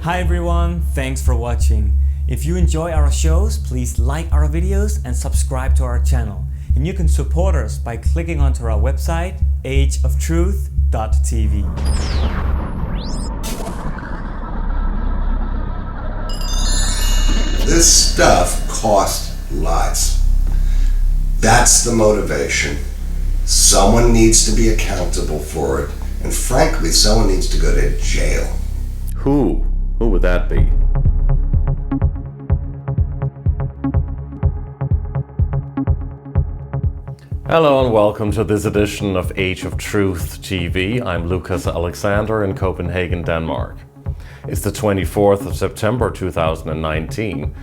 Hi everyone, thanks for watching. If you enjoy our shows, please like our videos and subscribe to our channel. And you can support us by clicking onto our website, ageoftruth.tv. This stuff costs lots. That's the motivation. Someone needs to be accountable for it, and frankly, someone needs to go to jail. Who? Who would that be? Hello and welcome to this edition of Age of Truth TV. I'm Lucas Alexander in Copenhagen, Denmark. It's the 24th of September 2019,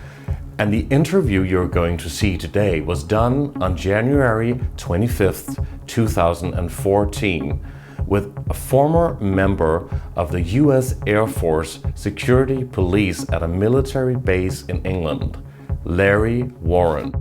and the interview you're going to see today was done on January 25th, 2014 with a former member of the US Air Force Security Police at a military base in England, Larry Warren.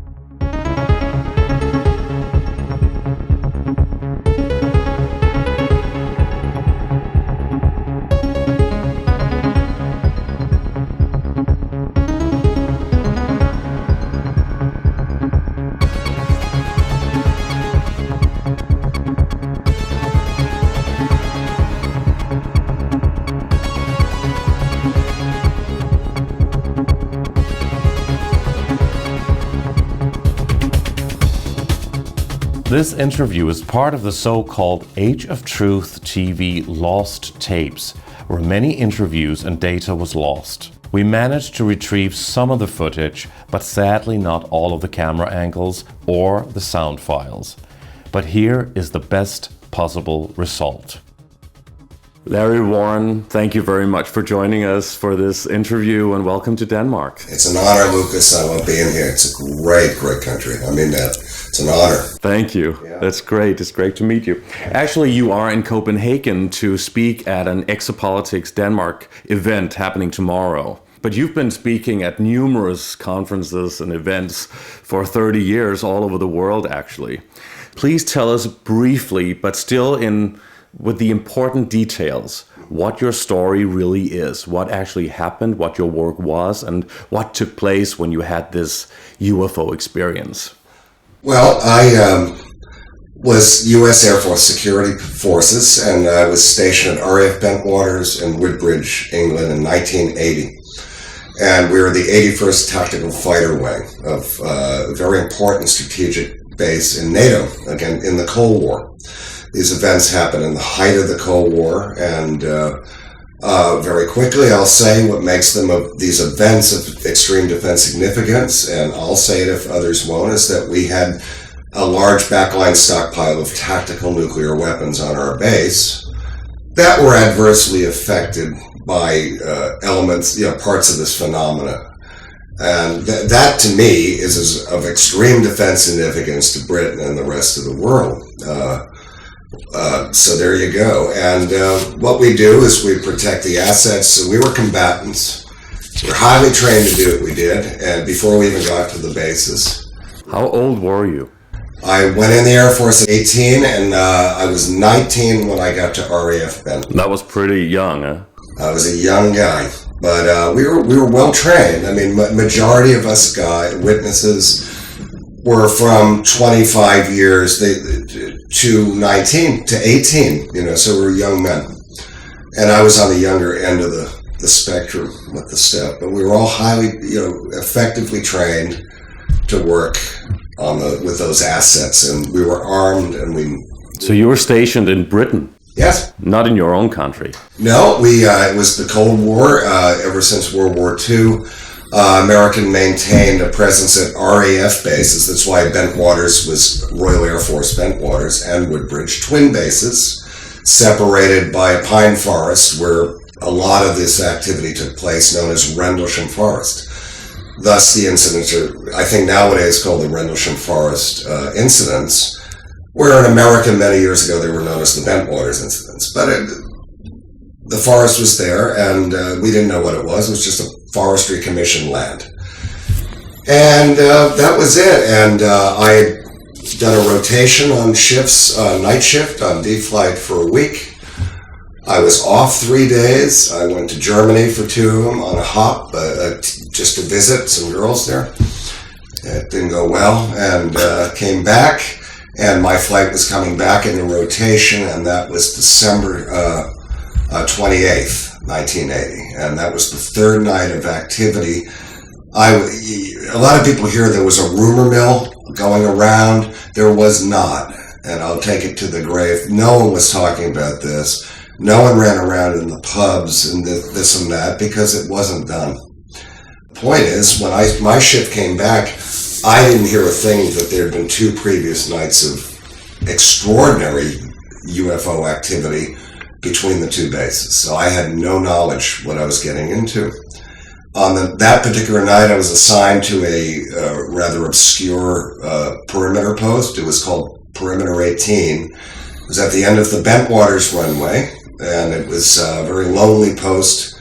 This interview is part of the so-called Age of Truth TV lost tapes, where many interviews and data was lost. We managed to retrieve some of the footage, but sadly not all of the camera angles or the sound files. But here is the best possible result. Larry Warren, thank you very much for joining us for this interview and welcome to Denmark. It's an honor, Lucas. I love being here. It's a great, great country. I mean that. It's an honor. Thank you. Yeah. That's great. It's great to meet you. Actually, you are in Copenhagen to speak at an Exopolitics Denmark event happening tomorrow. But you've been speaking at numerous conferences and events for 30 years all over the world, actually. Please tell us briefly, but still with the important details, what your story really is, what actually happened, what your work was, and what took place when you had this UFO experience. Well, I was U.S. Air Force Security Forces, and I was stationed at RAF Bentwaters in Woodbridge, England in 1980. And we were the 81st Tactical Fighter Wing of a very important strategic base in NATO, again, in the Cold War. These events happened in the height of the Cold War, and very quickly I'll say what makes these events of extreme defense significance, and I'll say it if others won't, is that we had a large backline stockpile of tactical nuclear weapons on our base that were adversely affected by elements, parts of this phenomena. And that to me is of extreme defense significance to Britain and the rest of the world. So there you go. And what we do is we protect the assets. So we were combatants. We're highly trained to do what we did, and before we even got to the bases. How old were you? I went in the Air Force at 18, and I was 19 when I got to RAF Benton. That was pretty young, huh? I was a young guy, but we were well trained. I mean, majority of us witnesses were from 25 years to 19 to 18, so we were young men. And I was on the younger end of the spectrum with the step, but we were all highly, effectively trained to work with those assets, and we were armed, and So you were stationed in Britain? Yes. Not in your own country? No, it was the Cold War. Ever since World War II, American maintained a presence at RAF bases. That's why Bentwaters was Royal Air Force Bentwaters and Woodbridge, twin bases, separated by a pine forest where a lot of this activity took place, known as Rendlesham Forest. Thus, the incidents are, I think nowadays, called the Rendlesham Forest incidents, where in America many years ago they were known as the Bentwaters incidents. But the forest was there, and we didn't know what it was. It was just a forestry commission land. And that was it. And I had done a rotation on shifts, night shift on D flight for a week. I was off 3 days. I went to Germany for 2 of them on a hop, just to visit some girls there. It didn't go well, and came back, and my flight was coming back into rotation, and that was December 28th, 1980, and that was the 3rd night of activity. A lot of people hear there was a rumor mill going around. There was not, and I'll take it to the grave. No one was talking about this. No one ran around in the pubs and this and that because it wasn't done. The point is, when my shift came back, I didn't hear a thing that there had been 2 previous nights of extraordinary UFO activity between the 2 bases. So I had no knowledge what I was getting into. On that particular night, I was assigned to a rather obscure perimeter post. It was called Perimeter 18. It was at the end of the Bentwaters runway, and it was a very lonely post.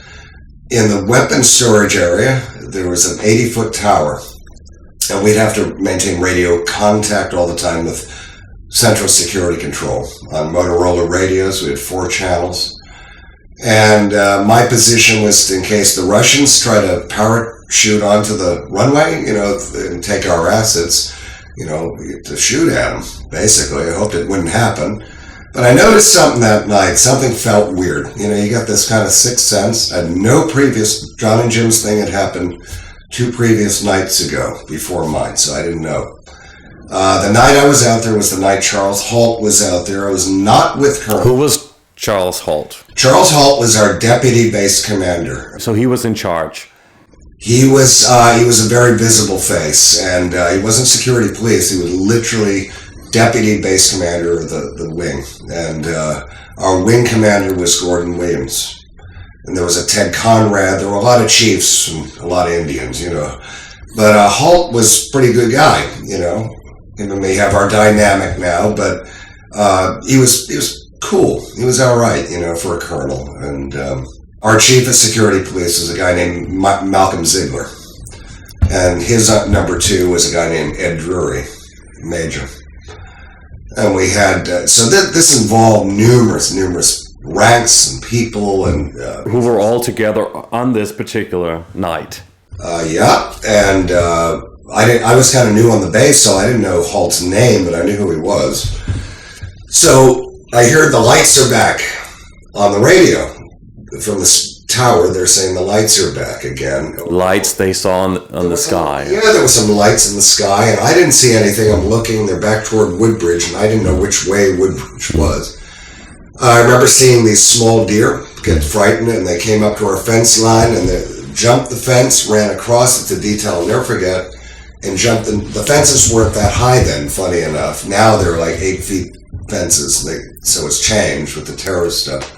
In the weapons storage area, there was an 80-foot tower, and we'd have to maintain radio contact all the time with Central Security Control. On Motorola radios, we had 4 channels. And my position was, in case the Russians try to parachute onto the runway, and take our assets, to shoot at them, basically. I hoped it wouldn't happen. But I noticed something that night. Something felt weird. You got this kind of sixth sense. No previous John and Jim's thing had happened 2 previous nights ago before mine, so I didn't know. The night I was out there was the night Charles Halt was out there. I was not with Colonel. Who was Charles Halt? Charles Halt was our deputy base commander. So he was in charge. He was a very visible face, and he wasn't security police. He was literally deputy base commander of the wing, and our wing commander was Gordon Williams, and there was a Ted Conrad. There were a lot of chiefs and a lot of Indians, but Halt was a pretty good guy. Him and me have our dynamic now, but he was cool. He was all right, for a colonel. And our chief of security police was a guy named Malcolm Ziegler, and his number 2 was a guy named Ed Drury, major. And we had this involved numerous ranks and people, and who were all together on this particular night. Yeah, and I was kind of new on the base, so I didn't know Halt's name, but I knew who he was. So I heard the lights are back on the radio from the tower. They're saying the lights are back again. Lights they saw on the sky. There were some lights in the sky, and I didn't see anything. I'm looking. They're back toward Woodbridge, and I didn't know which way Woodbridge was. I remember seeing these small deer get frightened, and they came up to our fence line, and they jumped the fence, ran across it to detail, I'll never forget, and jumped. The fences weren't that high then, funny enough. Now they're like 8 feet fences, so it's changed with the terror stuff.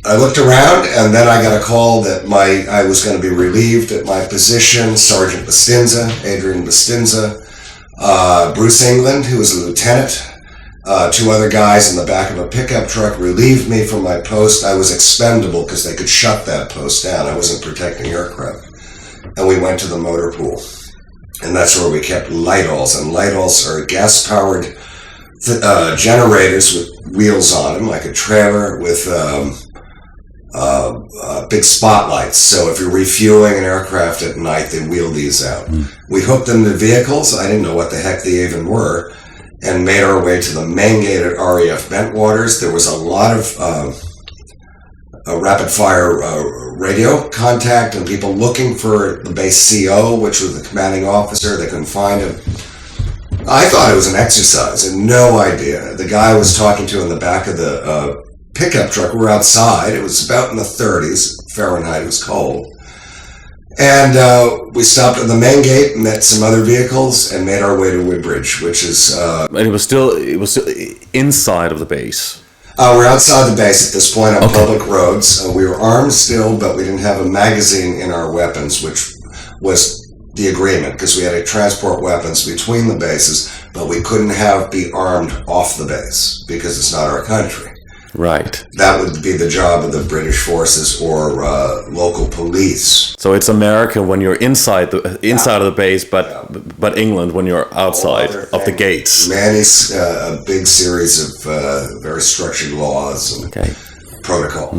I looked around, and then I got a call that I was going to be relieved at my position. Sergeant Adrian Bastinza, Bruce England, who was a lieutenant, 2 other guys in the back of a pickup truck relieved me from my post. I was expendable because they could shut that post down. I wasn't protecting aircraft. And we went to the motor pool. And that's where we kept light-alls. And light-alls are gas-powered generators with wheels on them, like a trailer with big spotlights. So if you're refueling an aircraft at night, they wheel these out. We hooked them to vehicles. I didn't know what the heck they even were, and made our way to the main gate at RAF Bentwaters. There was a lot of rapid-fire radio contact and people looking for the base CO, which was the commanding officer. They couldn't find him. I thought it was an exercise, and no idea. The guy I was talking to in the back of the pickup truck, we were outside. It was about in the 30s Fahrenheit. It was cold. And we stopped at the main gate, met some other vehicles, and made our way to Woodbridge, which is... and it was still inside of the base. We're outside the base at this point on public roads. We were armed still, but we didn't have a magazine in our weapons, which was the agreement, because we had to transport weapons between the bases, but we couldn't be armed off the base, because it's not our country. Right. That would be the job of the British forces or local police. So it's America when you're inside of the base, but England when you're outside of the gates. Many a big series of very structured laws and protocol.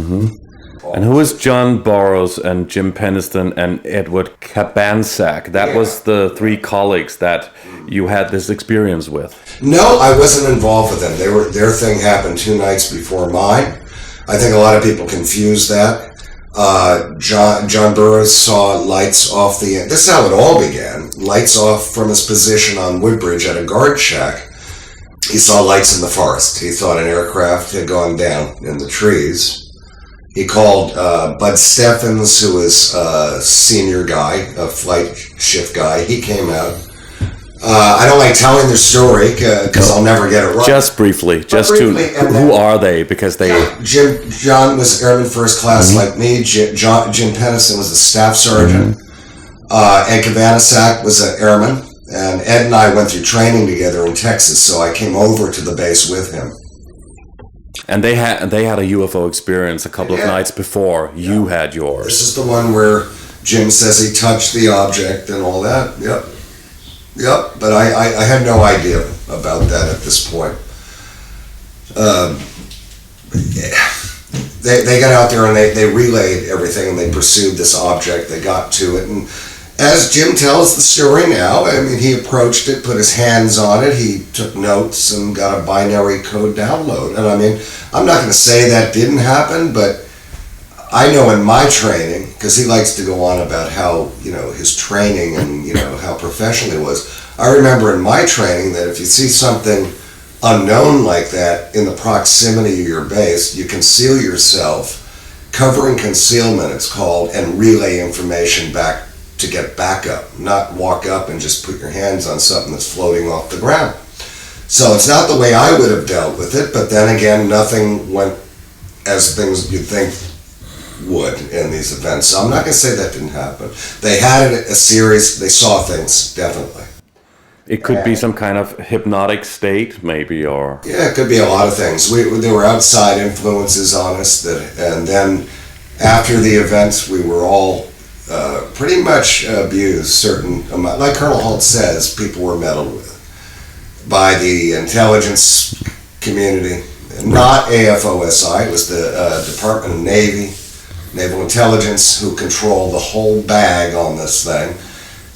And who is John Burroughs and Jim Penniston and Edward Cabansack? That was the three colleagues that you had this experience with. No, I wasn't involved with them. Their thing happened 2 nights before mine. I think a lot of people confuse that. John Burroughs saw lights off the end. This is how it all began. Lights off from his position on Woodbridge at a guard shack. He saw lights in the forest. He thought an aircraft had gone down in the trees. He called Bud Steffens, who was a senior guy, a flight shift guy. He came out. I don't like telling their story because I'll never get it right. Just briefly, who are they? Because they... John was airman first class like me. Jim Penniston was a staff sergeant. Ed Cabansack was an airman. And Ed and I went through training together in Texas, so I came over to the base with him. And they had a UFO experience a couple of nights before you had yours. This is the one where Jim says he touched the object and all that. Yep. But I had no idea about that at this point. They got out there and they relayed everything and they pursued this object. They got to it, and as Jim tells the story now, I mean, he approached it, put his hands on it, he took notes and got a binary code download. And I mean, I'm not going to say that didn't happen, but I know in my training, because he likes to go on about how, his training and, how professional he was. I remember in my training that if you see something unknown like that in the proximity of your base, you conceal yourself, covering concealment it's called, and relay information back to get backup, not walk up and just put your hands on something that's floating off the ground. So it's not the way I would have dealt with it, but then again, nothing went as things you'd think would in these events. So I'm not going to say that didn't happen. They had a series, they saw things, definitely. It could be some kind of hypnotic state, maybe, or... Yeah, it could be a lot of things. There were outside influences on us, and then after the events, we were all pretty much abused. Like Colonel Holt says, people were meddled with by the intelligence community, not AFOSI. It was the Department of Navy, Naval Intelligence, who controlled the whole bag on this thing,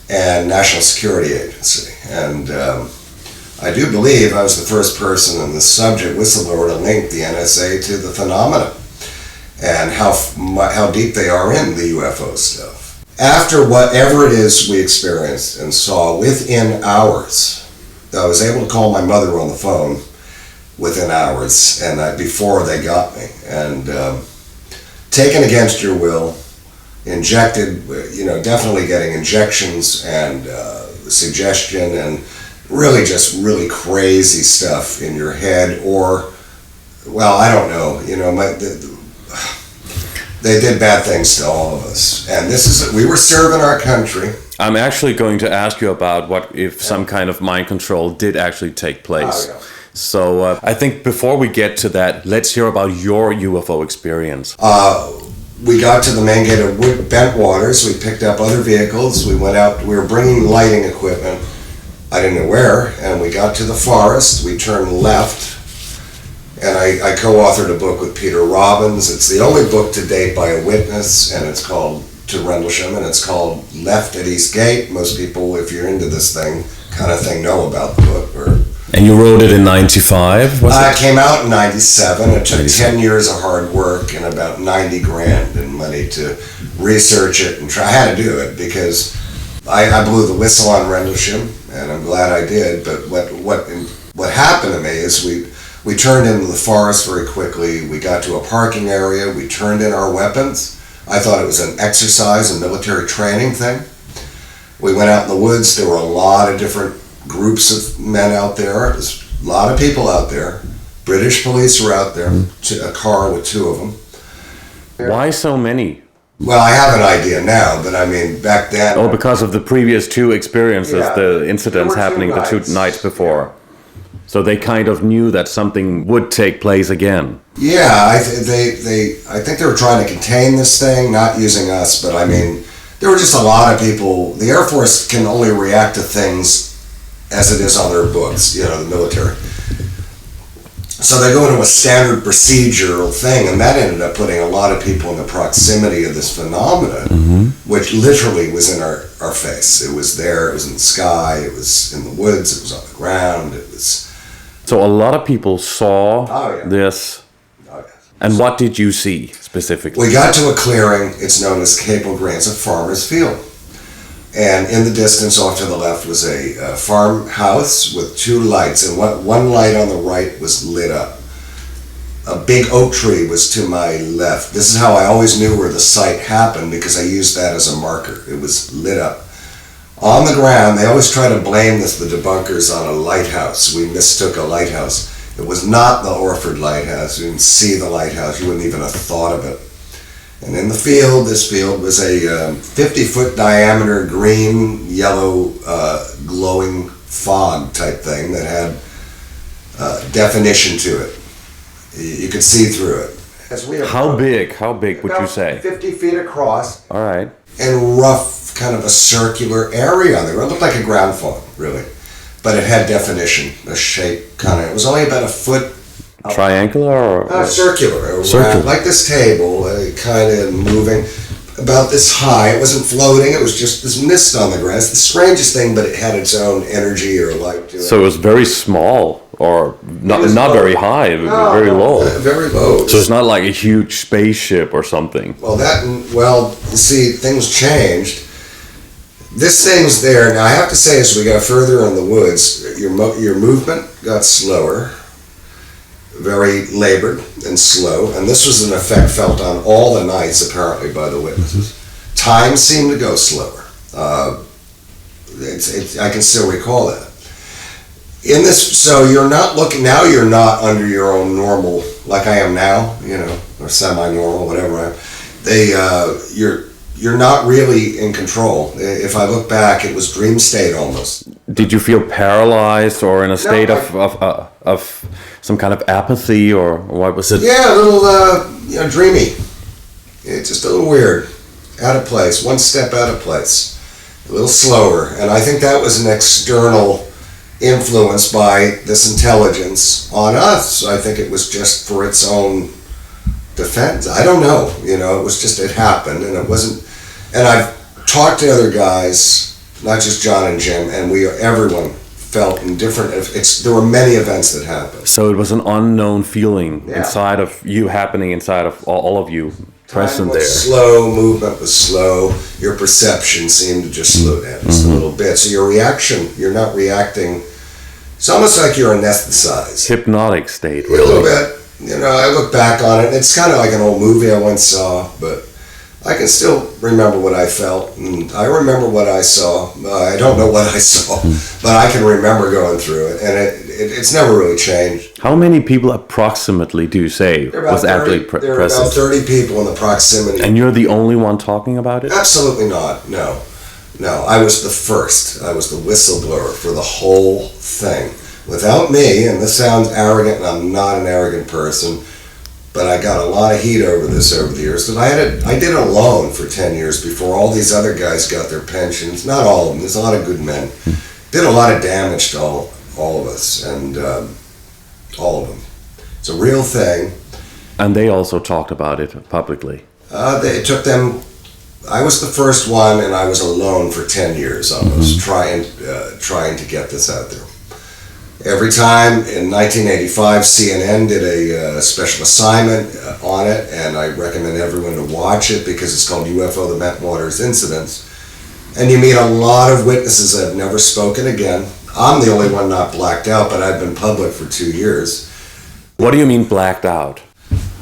and National Security Agency. And I do believe I was the first person in the subject whistleblower to link the NSA to the phenomena and how deep they are in the UFO stuff. After whatever it is we experienced and saw within hours, I was able to call my mother on the phone within hours, and before they got me, and taken against your will, injected, definitely getting injections and suggestion and really crazy stuff in your head, or, well, I don't know, they did bad things to all of us, and we were serving our country. I'm actually going to ask you about what if some kind of mind control did actually take place. Oh, yeah. So I think before we get to that, let's hear about your UFO experience. We got to the main gate of Bentwaters. We picked up other vehicles. We went out. We were bringing lighting equipment. I didn't know where. And we got to the forest. We turned left. And I co-authored a book with Peter Robbins. It's the only book to date by a witness, and it's called To Rendlesham, and it's called Left at East Gate. Most people, if you're into this kind of thing, know about the book. And you wrote it in 95? It came out in 97. It took 10 years of hard work and about 90 grand in money to research it and try. I had to do it because I blew the whistle on Rendlesham, and I'm glad I did. But what happened to me is we turned into the forest very quickly. We got to a parking area. We turned in our weapons. I thought it was an exercise, a military training thing. We went out in the woods. There were a lot of different groups of men out there. There's a lot of people out there. British police were out there. A car with 2 of them. Why so many? Well, I have an idea now, but I mean, back then... because of the previous 2 experiences, the incidents happening the 2 nights before. Yeah. So they kind of knew that something would take place again. Yeah, I think they were trying to contain this thing, not using us, but I mean, there were just a lot of people. The Air Force can only react to things as it is on their books, you know, the military. So they go into a standard procedural thing, and that ended up putting a lot of people in the proximity of this phenomenon, which literally was in our face. It was there, it was in the sky, it was in the woods, it was on the ground, it was... So a lot of people saw this. Oh, yeah. And what did you see specifically? We got to a clearing, it's known as Cape O'Grant's, a farmer's field. And in the distance off to the left was a farmhouse with two lights, and one light on the right was lit up. A big oak tree was to my left. This is how I always knew where the site happened, because I used that as a marker. It was lit up. On the ground, they always try to blame the debunkers on a lighthouse. We mistook a lighthouse. It was not the Orford Lighthouse. You didn't see the lighthouse. You wouldn't even have thought of it. And in the field, this field was a 50-foot diameter green, yellow, glowing fog type thing that had definition to it. You could see through it. How big would you say? 50 feet across. All right. And rough, kind of a circular area on there. It looked like a ground fawn, really. But it had definition, a shape, kind of. It was only about a foot. Triangular or? Circular. Circular. Like this table, kind of moving about this high. It wasn't floating, it was just this mist on the ground. It's the strangest thing, but it had its own energy or light to it. So it was very small, or not very high, very low. Very low. So it's not like a huge spaceship or something. Well, you see, things changed. This thing's there. Now, I have to say, as we got further in the woods, your movement got slower, very labored and slow, and this was an effect felt on all the nights, apparently, by the witnesses. Time seemed to go slower. I can still recall that. In this, so you're not looking, now you're not under your own normal, like I am now, you know, or semi-normal, whatever I am. You're not really in control. If I look back, it was dream state almost. Did you feel paralyzed or in a state of some kind of apathy, or what was it? Yeah, a little, dreamy. It's just a little weird, out of place, one step out of place, a little slower. And I think that was an external influence by this intelligence on us. I think it was just for its own defense. I don't know, it was just, it happened, and it wasn't. And I've talked to other guys, not just John and Jim, and everyone felt in different, there were many events that happened. So it was an unknown feeling inside of you, happening inside of all of you present there. Slow, movement was slow, your perception seemed to just slow down just a little bit. So your reaction, you're not reacting, it's almost like you're anesthetized. Hypnotic state, really. A little bit. I look back on it, it's kind of like an old movie I once saw, but I can still remember what I felt, and I remember what I saw. I don't know what I saw, but I can remember going through it, and it's never really changed. How many people approximately do you say was actually present? There were about 30 people in the proximity. And you're the only one talking about it? Absolutely not, no. No, I was the first. I was the whistleblower for the whole thing. Without me, and this sounds arrogant, and I'm not an arrogant person, but I got a lot of heat over this over the years. Because I did it alone for 10 years before all these other guys got their pensions. Not all of them. There's a lot of good men. Did a lot of damage to all of us, and all of them. It's a real thing. And they also talked about it publicly. It took them. I was the first one, and I was alone for 10 years almost, trying to get this out there. Every time in 1985, CNN did a special assignment on it, and I recommend everyone to watch it because it's called UFO, the Bentwaters Incidents. And you meet a lot of witnesses that have never spoken again. I'm the only one not blacked out, but I've been public for 2 years. What do you mean blacked out?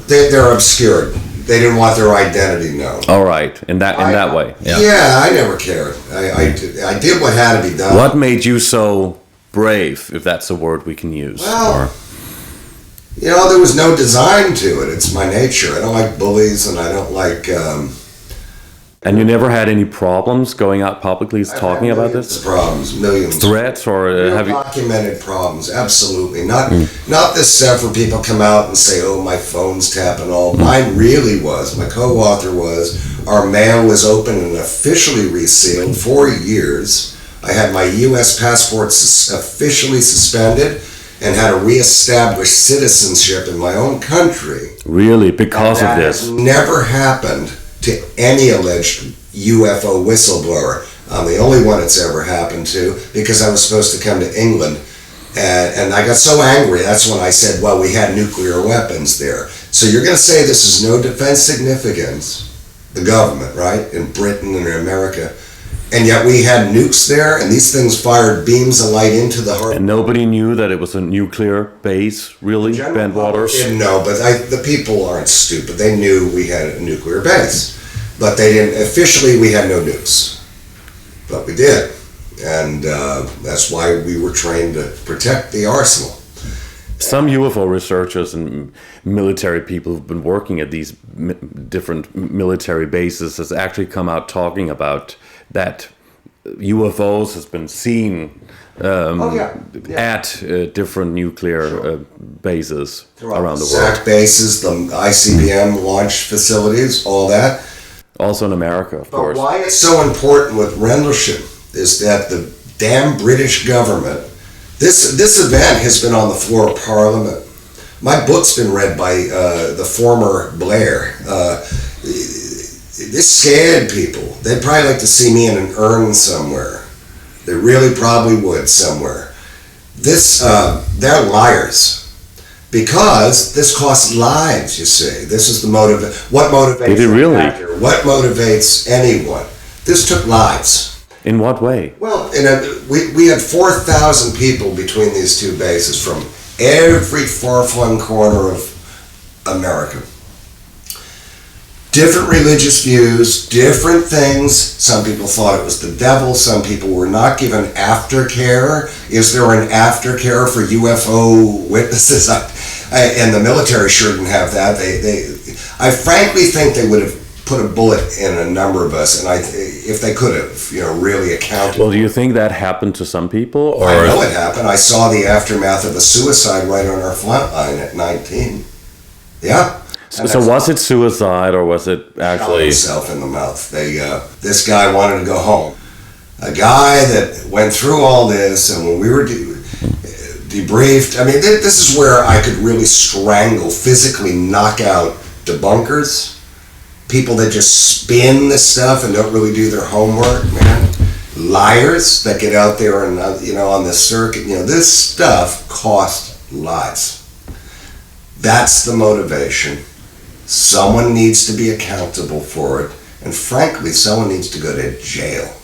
They're obscured. They didn't want their identity known. All right, in that way. Yeah, I never cared. I did what had to be done. What made you so brave, if that's a word we can use? Well, there was no design to it. It's my nature. I don't like bullies, and I don't like And you never had any problems going out publicly talking about this? Problems, millions. Threats, or have you? Documented problems, absolutely. Not this stuff where people come out and say, "Oh, my phone's tapping all." Mine really was. My co-author was. Our mail was open and officially resealed for years. I had my U.S. passport officially suspended and had to reestablish citizenship in my own country. Really, because of this? That has never happened to any alleged UFO whistleblower. I'm the only one it's ever happened to, because I was supposed to come to England. And I got so angry, that's when I said, well, we had nuclear weapons there. So you're going to say this is no defense significance, the government, right, in Britain and in America. And yet we had nukes there, and these things fired beams of light into the heart. And nobody knew that it was a nuclear base, really, Ben Waters? Didn't know, but the people aren't stupid. They knew we had a nuclear base. But they didn't, officially we had no nukes. But we did. And that's why we were trained to protect the arsenal. Some UFO researchers and military people who've been working at these different military bases has actually come out talking about that UFOs has been seen at different nuclear bases around the world. SAC bases, the ICBM launch facilities, all that. Also in America, of course. But why it's so important with Rendlesham is that the damn British government, this event has been on the floor of Parliament. My book's been read by the former Blair. This scared people. They'd probably like to see me in an urn somewhere. They really probably would somewhere. They're liars. Because this costs lives, you see. This is the motive. What motivates Did it really? actor? What motivates anyone? This took lives. In what way? Well, we had 4,000 people between these two bases from every far-flung corner of America. Different religious views, different things. Some people thought it was the devil. Some people were not given aftercare. Is there an aftercare for UFO witnesses? And the military sure didn't have that. I frankly think they would have put a bullet in a number of us, and if they could have, really accounted. Well, do you think that happened to some people? Or? I know it happened. I saw the aftermath of a suicide right on our front line at 19. Yeah. So was it suicide, or was it actually... Shot himself in the mouth. This guy wanted to go home. A guy that went through all this, and when we were debriefed, I mean, this is where I could really physically knock out debunkers, people that just spin this stuff and don't really do their homework, man. Liars that get out there and, on the circuit, this stuff costs lives. That's the motivation. Someone needs to be accountable for it, and frankly, someone needs to go to jail.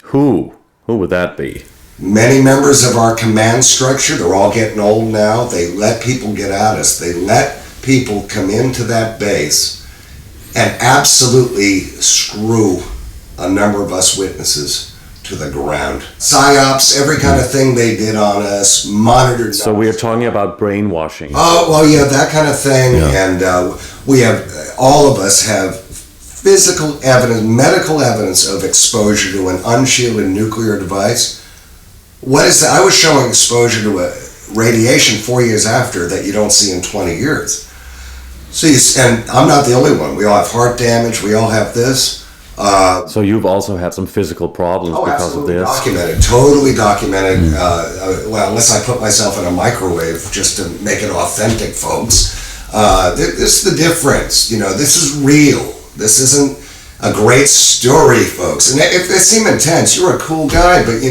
Who? Who would that be? Many members of our command structure, they're all getting old now, they let people get at us. They let people come into that base and absolutely screw a number of us witnesses to the ground. PsyOps, every kind of thing they did on us, monitored. So we are talking about brainwashing. Oh, well, yeah, that kind of thing. Yeah. And we have, all of us have physical evidence, medical evidence of exposure to an unshielded nuclear device. What is that? I was showing exposure to a radiation 4 years after that you don't see in 20 years. So and I'm not the only one. We all have heart damage. We all have this. So you've also had some physical problems because of this? Documented, totally documented. Well, unless I put myself in a microwave just to make it authentic, folks. This is the difference. This is real. This isn't a great story, folks. And if they seem intense, you're a cool guy, but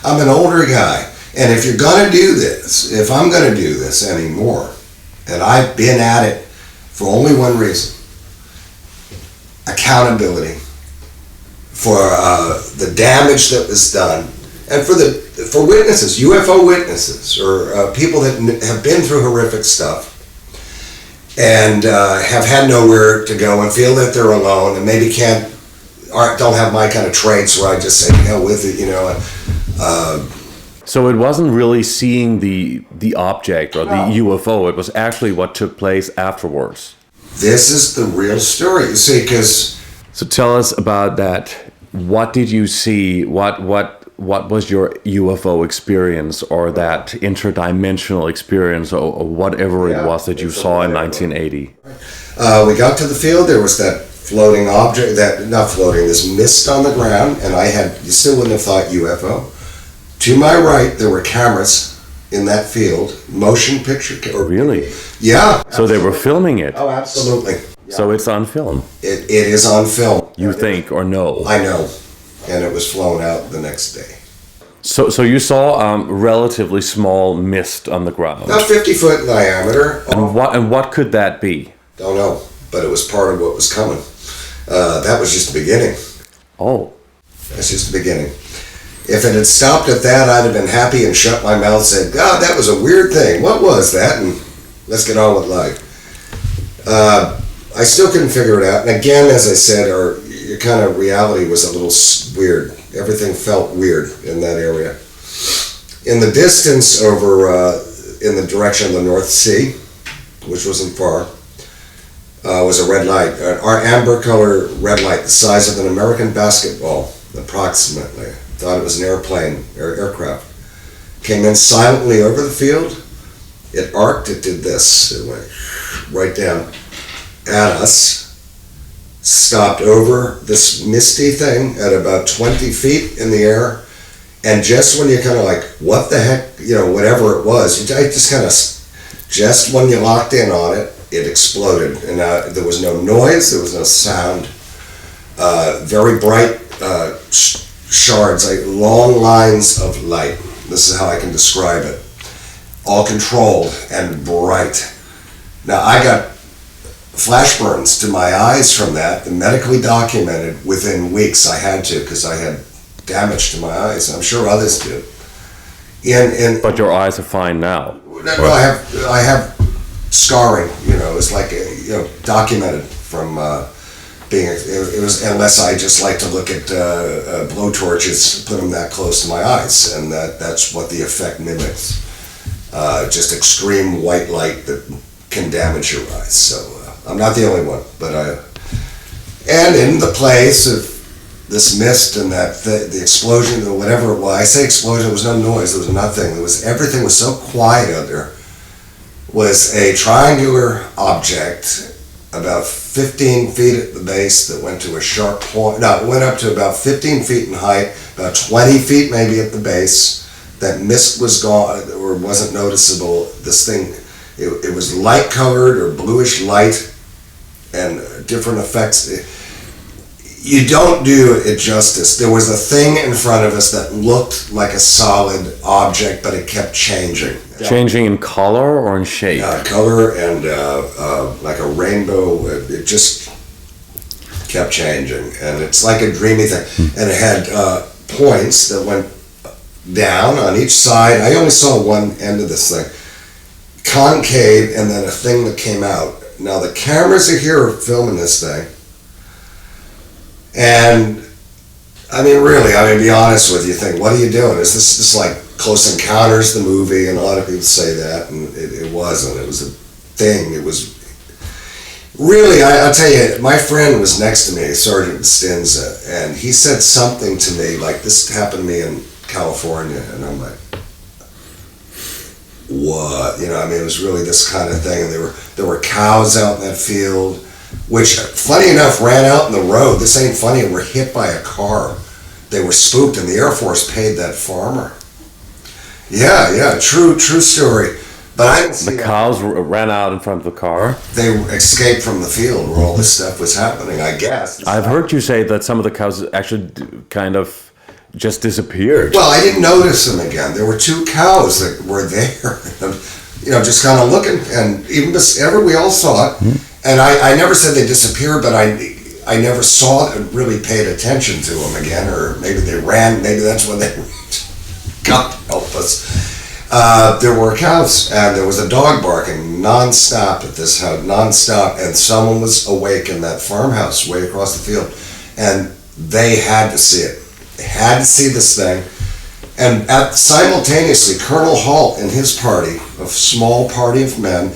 I'm an older guy. And if you're going to do this, if I'm going to do this anymore, and I've been at it for only one reason, accountability for the damage that was done, and for witnesses, UFO witnesses, or people that have been through horrific stuff, and have had nowhere to go and feel that they're alone, and maybe don't have my kind of traits where I just say hell with it, So it wasn't really seeing the object or the UFO. It was actually what took place afterwards. This is the real story, you see, because So tell us about that. What did you see? What was your UFO experience, or that interdimensional experience, or whatever it was that you saw in 1980? We got to the field. There was that floating object, this mist on the ground, and you still wouldn't have thought UFO. To my right, there were cameras in that field, motion picture. Really? Yeah. So they were filming it. Oh, absolutely. So it's on film. It is on film. You think or know? I know, and it was flown out the next day. So you saw relatively small mist on the ground. About 50 foot in diameter. And what could that be? Don't know, but it was part of what was coming. That was just the beginning. Oh. That's just the beginning. If it had stopped at that, I'd have been happy and shut my mouth and said, God, that was a weird thing. What was that? And let's get on with life. I still couldn't figure it out. And again, as I said, your kind of reality was a little weird. Everything felt weird in that area. In the distance over in the direction of the North Sea, which wasn't far, was a red light, our amber color red light, the size of an American basketball, approximately. Thought it was an aircraft. Came in silently over the field. It arced, it did this. It went right down at us, stopped over this misty thing at about 20 feet in the air, and just when you're kind of like, what the heck, whatever it was, just when you locked in on it, it exploded, and there was no noise, there was no sound. Very bright shards, like long lines of light. This is how I can describe it. All controlled and bright. Now, I got flash burns to my eyes from that, medically documented within weeks. I had to, because I had damage to my eyes, and I'm sure others did. But your eyes are fine now. No, I have scarring. It's like documented from being. It was, unless I just like to look at blowtorches, put them that close to my eyes, and that's what the effect mimics. Just extreme white light that can damage your eyes. So I'm not the only one, but and in the place of this mist and the explosion or whatever it was. I say explosion, there was no noise, there was nothing. Everything was so quiet out there. Was a triangular object about 15 feet at the base that went to a sharp point. No, it went up to about 15 feet in height, about 20 feet maybe at the base. That mist was gone or wasn't noticeable. This thing, it was light colored or bluish light and different effects. You don't do it justice. There was a thing in front of us that looked like a solid object, but it kept changing. Changing in color or in shape? Color and like a rainbow. It just kept changing. And it's like a dreamy thing. And it had points that went down on each side. I only saw one end of this thing. Concave, and then a thing that came out. Now the cameras are here filming this thing. And be honest with you, think, what are you doing? Is this just like Close Encounters, the movie? And a lot of people say that, and it wasn't. It was a thing. It was really, I'll tell you, my friend was next to me, Sergeant Stinza, and he said something to me like, this happened to me in California, and I'm like, what? It was really this kind of thing. And there were cows out in that field, which, funny enough, ran out in the road. This ain't funny, were hit by a car. They were spooked, and the Air Force paid that farmer. Yeah, true story. But I didn't see the cows ran out in front of the car. They escaped from the field where all this stuff was happening, I guess. I've heard you say that some of the cows actually kind of just disappeared. Well, I didn't notice them again. There were two cows that were there, just kind of looking, and even we all saw it. Mm-hmm. And I never said they disappeared, but I never saw it and really paid attention to them again, or maybe they ran, maybe that's when they God help us. There were cows, and there was a dog barking nonstop at this house, nonstop, and someone was awake in that farmhouse way across the field, and they had to see it. They had to see this thing. And simultaneously, Colonel Halt and his party, a small party of men,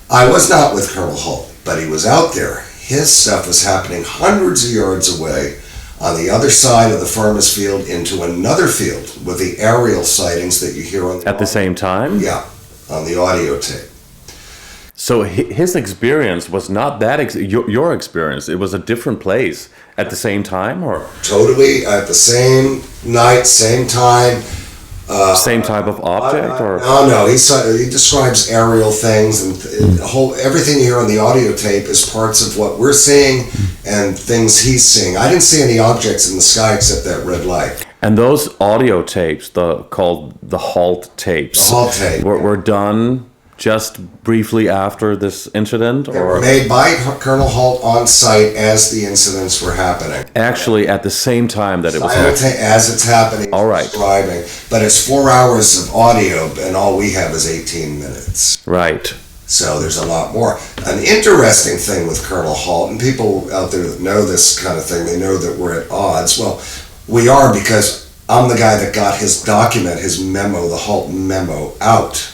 I was not with Colonel Halt, but he was out there. his stuff was happening hundreds of yards away on the other side of the farmer's field into another field with the aerial sightings that you hear on the At the same time? Yeah, on the audio tape. So his experience was not that your experience. It was a different place at the same time, or Totally at the same night, same time. same type of object, or No. He describes aerial things, and everything you hear on the audio tape is parts of what we're seeing and things he's seeing. I didn't see any objects in the sky except that red light. And those audio tapes, called the halt tapes, The halt tape, were done just briefly after this incident, They were made by Colonel Halt on site as the incidents were happening. actually at the same time that it was As it's happening. All right. Describing. But it's 4 hours of audio, and all we have is 18 minutes. right. So there's a lot more. An interesting thing with Colonel Halt, and people out there that know this kind of thing, they know that we're at odds. Well, we are, because I'm the guy that got his document, his memo, the Halt memo, out.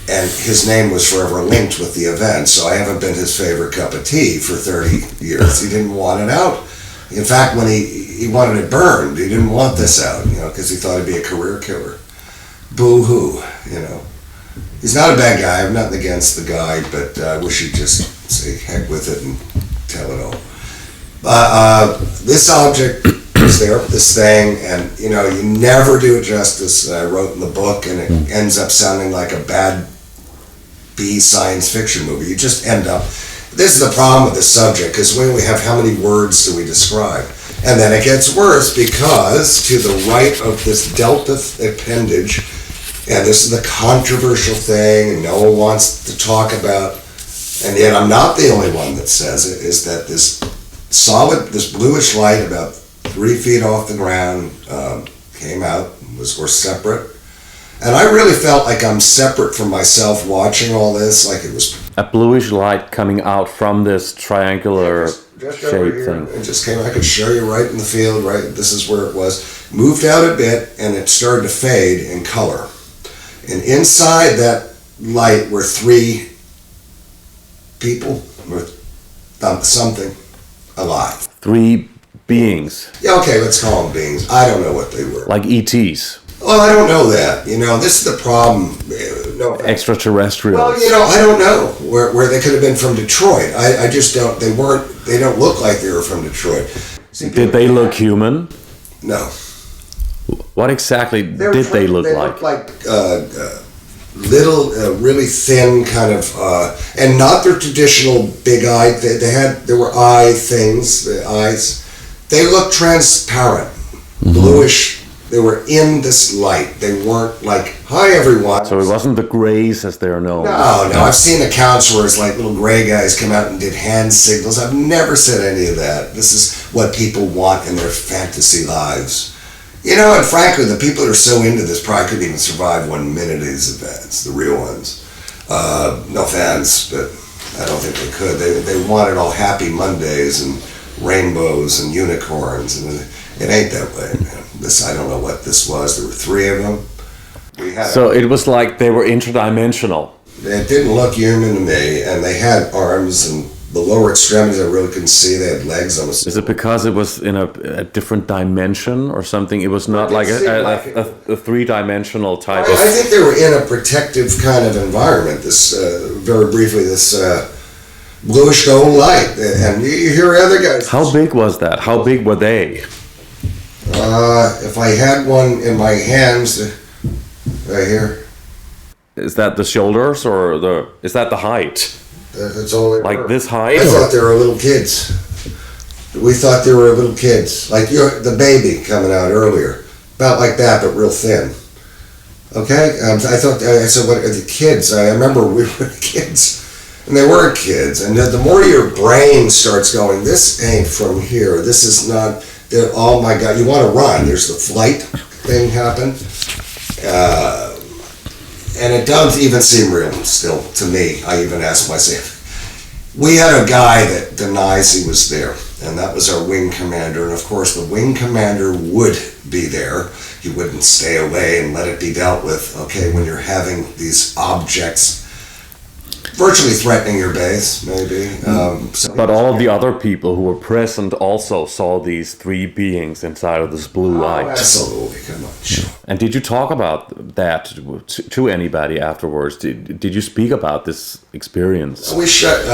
And his name was forever linked with the event, so I haven't been his favorite cup of tea for 30 years. He didn't want it out. In fact, when he wanted it burned, he didn't want this out, because he thought it'd be a career killer. Boo-hoo, He's not a bad guy. I have nothing against the guy, but I wish he'd just say heck with it and tell it all. This object is there, this thing, and you never do it justice. I wrote in the book, and it ends up sounding like a bad B science fiction movie. You just end up. This is the problem with this subject, because when we have how many words do we describe? And then it gets worse, because to the right of this delta appendage, and this is the controversial thing, and no one wants to talk about, and yet I'm not the only one that says it, is that this bluish light about 3 feet off the ground came out, we're separate. And I really felt like I'm separate from myself watching all this, like it was... A bluish light coming out from this triangular shape thing. It just came, I could show you right in the field, right, this is where it was. Moved out a bit, and it started to fade in color. And inside that light were 3 people, or something, alive. 3 beings. Yeah, okay, let's call them beings. I don't know what they were. Like ETs. Well, I don't know that. This is the problem. No, Extraterrestrials. well, I don't know where they could have been from Detroit. I just don't. They don't look like they were from Detroit. See, Did they look human? No. What exactly did they look like? They looked like little, really thin kind of, and not their traditional big-eyed. There were eye things, the eyes. They looked transparent, bluish. They were in this light. They weren't like, hi everyone. So it wasn't the Greys as they are known. No. I've seen accounts where it's like little gray guys come out and did hand signals. I've never said any of that. This is what people want in their fantasy lives. And frankly, the people that are so into this probably couldn't even survive 1 minute of these events, the real ones. No offense, but I don't think they could. They wanted all happy Mondays and rainbows and unicorns, and it ain't that way, man. I don't know what this was. There were 3 of them. So it was like they were interdimensional. It didn't look human to me, and they had arms, and the lower extremities I really couldn't see. They had legs. Is it because it was in a different dimension or something? It was not like a 3-dimensional type of... I think they were in a protective kind of environment. This, very briefly, this bluish gold light, and you hear other guys. How big was that? How big were they? If I had one in my hands, right here. Is that the shoulders, or is that the height? That's all they were. Like this height? I thought they were little kids. We thought they were little kids. Like the baby coming out earlier. About like that, but real thin. Okay? I said, what are the kids? I remember we were kids. And they weren't kids. And the more your brain starts going, this ain't from here. This is not... Oh my God, you want to run. There's the flight thing happen. And it doesn't even seem real still to me. I even ask myself. We had a guy that denies he was there, and that was our wing commander. And of course, the wing commander would be there. He wouldn't stay away and let it be dealt with. Okay, when you're having these objects virtually threatening your base, maybe. But all of the other people who were present also saw these three beings inside of this blue light. Absolutely, come on. Sure. And did you talk about that to anybody afterwards? Did you speak about this experience? We shut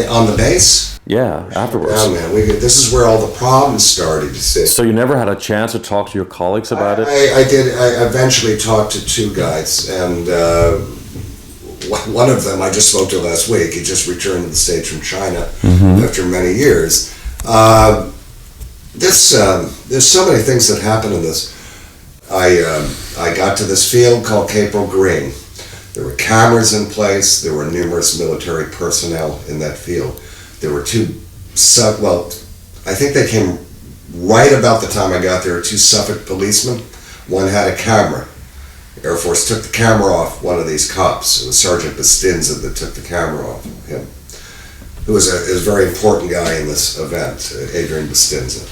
on the base. Yeah, afterwards. Oh man, this is where all the problems started. You see. So you never had a chance to talk to your colleagues about it? I did. I eventually talked to two guys, and one of them I just spoke to last week. He just returned to the States from China after many years. There's so many things that happen in this. I got to this field called Capo Green. There were cameras in place. There were numerous military personnel in that field. There were I think they came right about the time I got there, two Suffolk policemen. One had a camera. Air Force took the camera off one of these cops. It was Sergeant Bastinza that took the camera off him. Who was a very important guy in this event, Adrian Bastinza.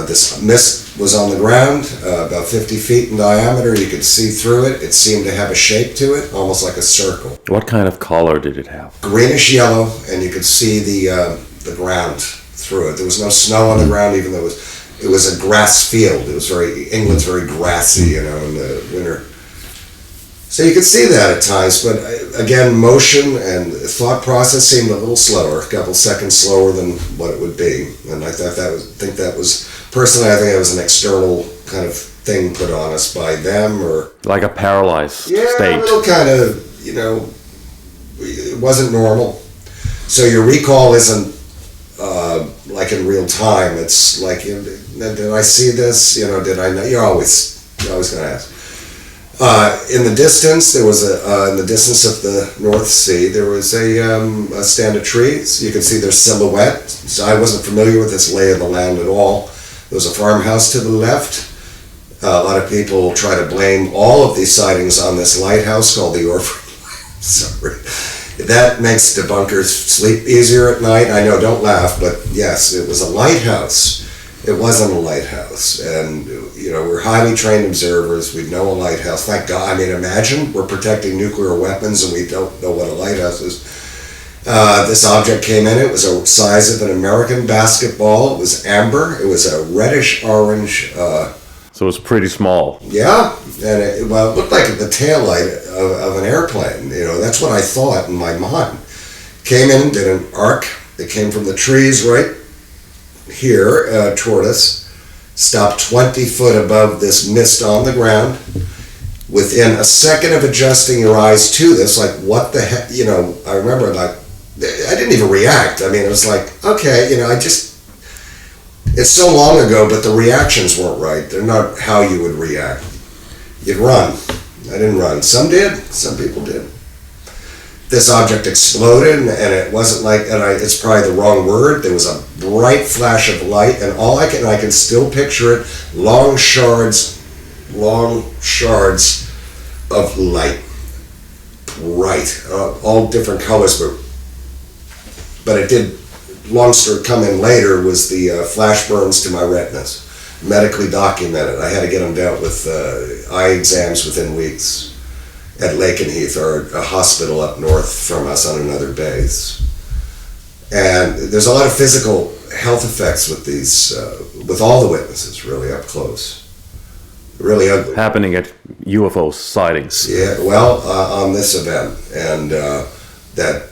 This mist was on the ground, about 50 feet in diameter. You could see through it. It seemed to have a shape to it, almost like a circle. What kind of color did it have? Greenish yellow, and you could see the ground through it. There was no snow on the ground, even though it was a grass field. It was England's very grassy, in the winter. So you could see that at times, but again, motion and thought process seemed a little slower, a couple seconds slower than what it would be. And I thought personally, I think that was an external kind of thing put on us by them, or like a paralyzed state. Yeah, a little kind of, it wasn't normal. So your recall isn't like in real time. It's like, did I see this? Did I know? You're always going to ask. In the distance, there was in the distance of the North Sea, there was a stand of trees. You could see their silhouette. So I wasn't familiar with this lay of the land at all. There was a farmhouse to the left. A lot of people try to blame all of these sightings on this lighthouse called the Orphan. Sorry. That makes debunkers sleep easier at night. I know, don't laugh, but yes, it was a lighthouse. It wasn't a lighthouse, and we're highly trained observers. We know a lighthouse. Thank God. I mean, imagine we're protecting nuclear weapons and we don't know what a lighthouse is. This object came in. It was the size of an American basketball. It was amber. It was a reddish orange. So it was pretty small. Yeah, and it looked like the taillight of an airplane. That's what I thought in my mind. Came in, did an arc. It came from the trees right here toward us, stopped 20 foot above this mist on the ground. Within a second of adjusting your eyes to this, like, what the heck, I remember, like, I didn't even react. I mean, it was like, okay, it's so long ago, but the reactions weren't right. They're not how you would react. You'd run. I didn't run. Some did. Some people did. This object exploded, and it wasn't like, it's probably the wrong word. There was a bright flash of light, and I can still picture it, long shards of light. Bright, all different colors, but it did, long story come in later, was the flash burns to my retinas. Medically documented. I had to get them dealt with eye exams within weeks at Lakenheath, or a hospital up north from us on another base. And there's a lot of physical health effects with these, with all the witnesses, really up close. Really ugly. Happening at UFO sightings. Yeah, well, on this event, and that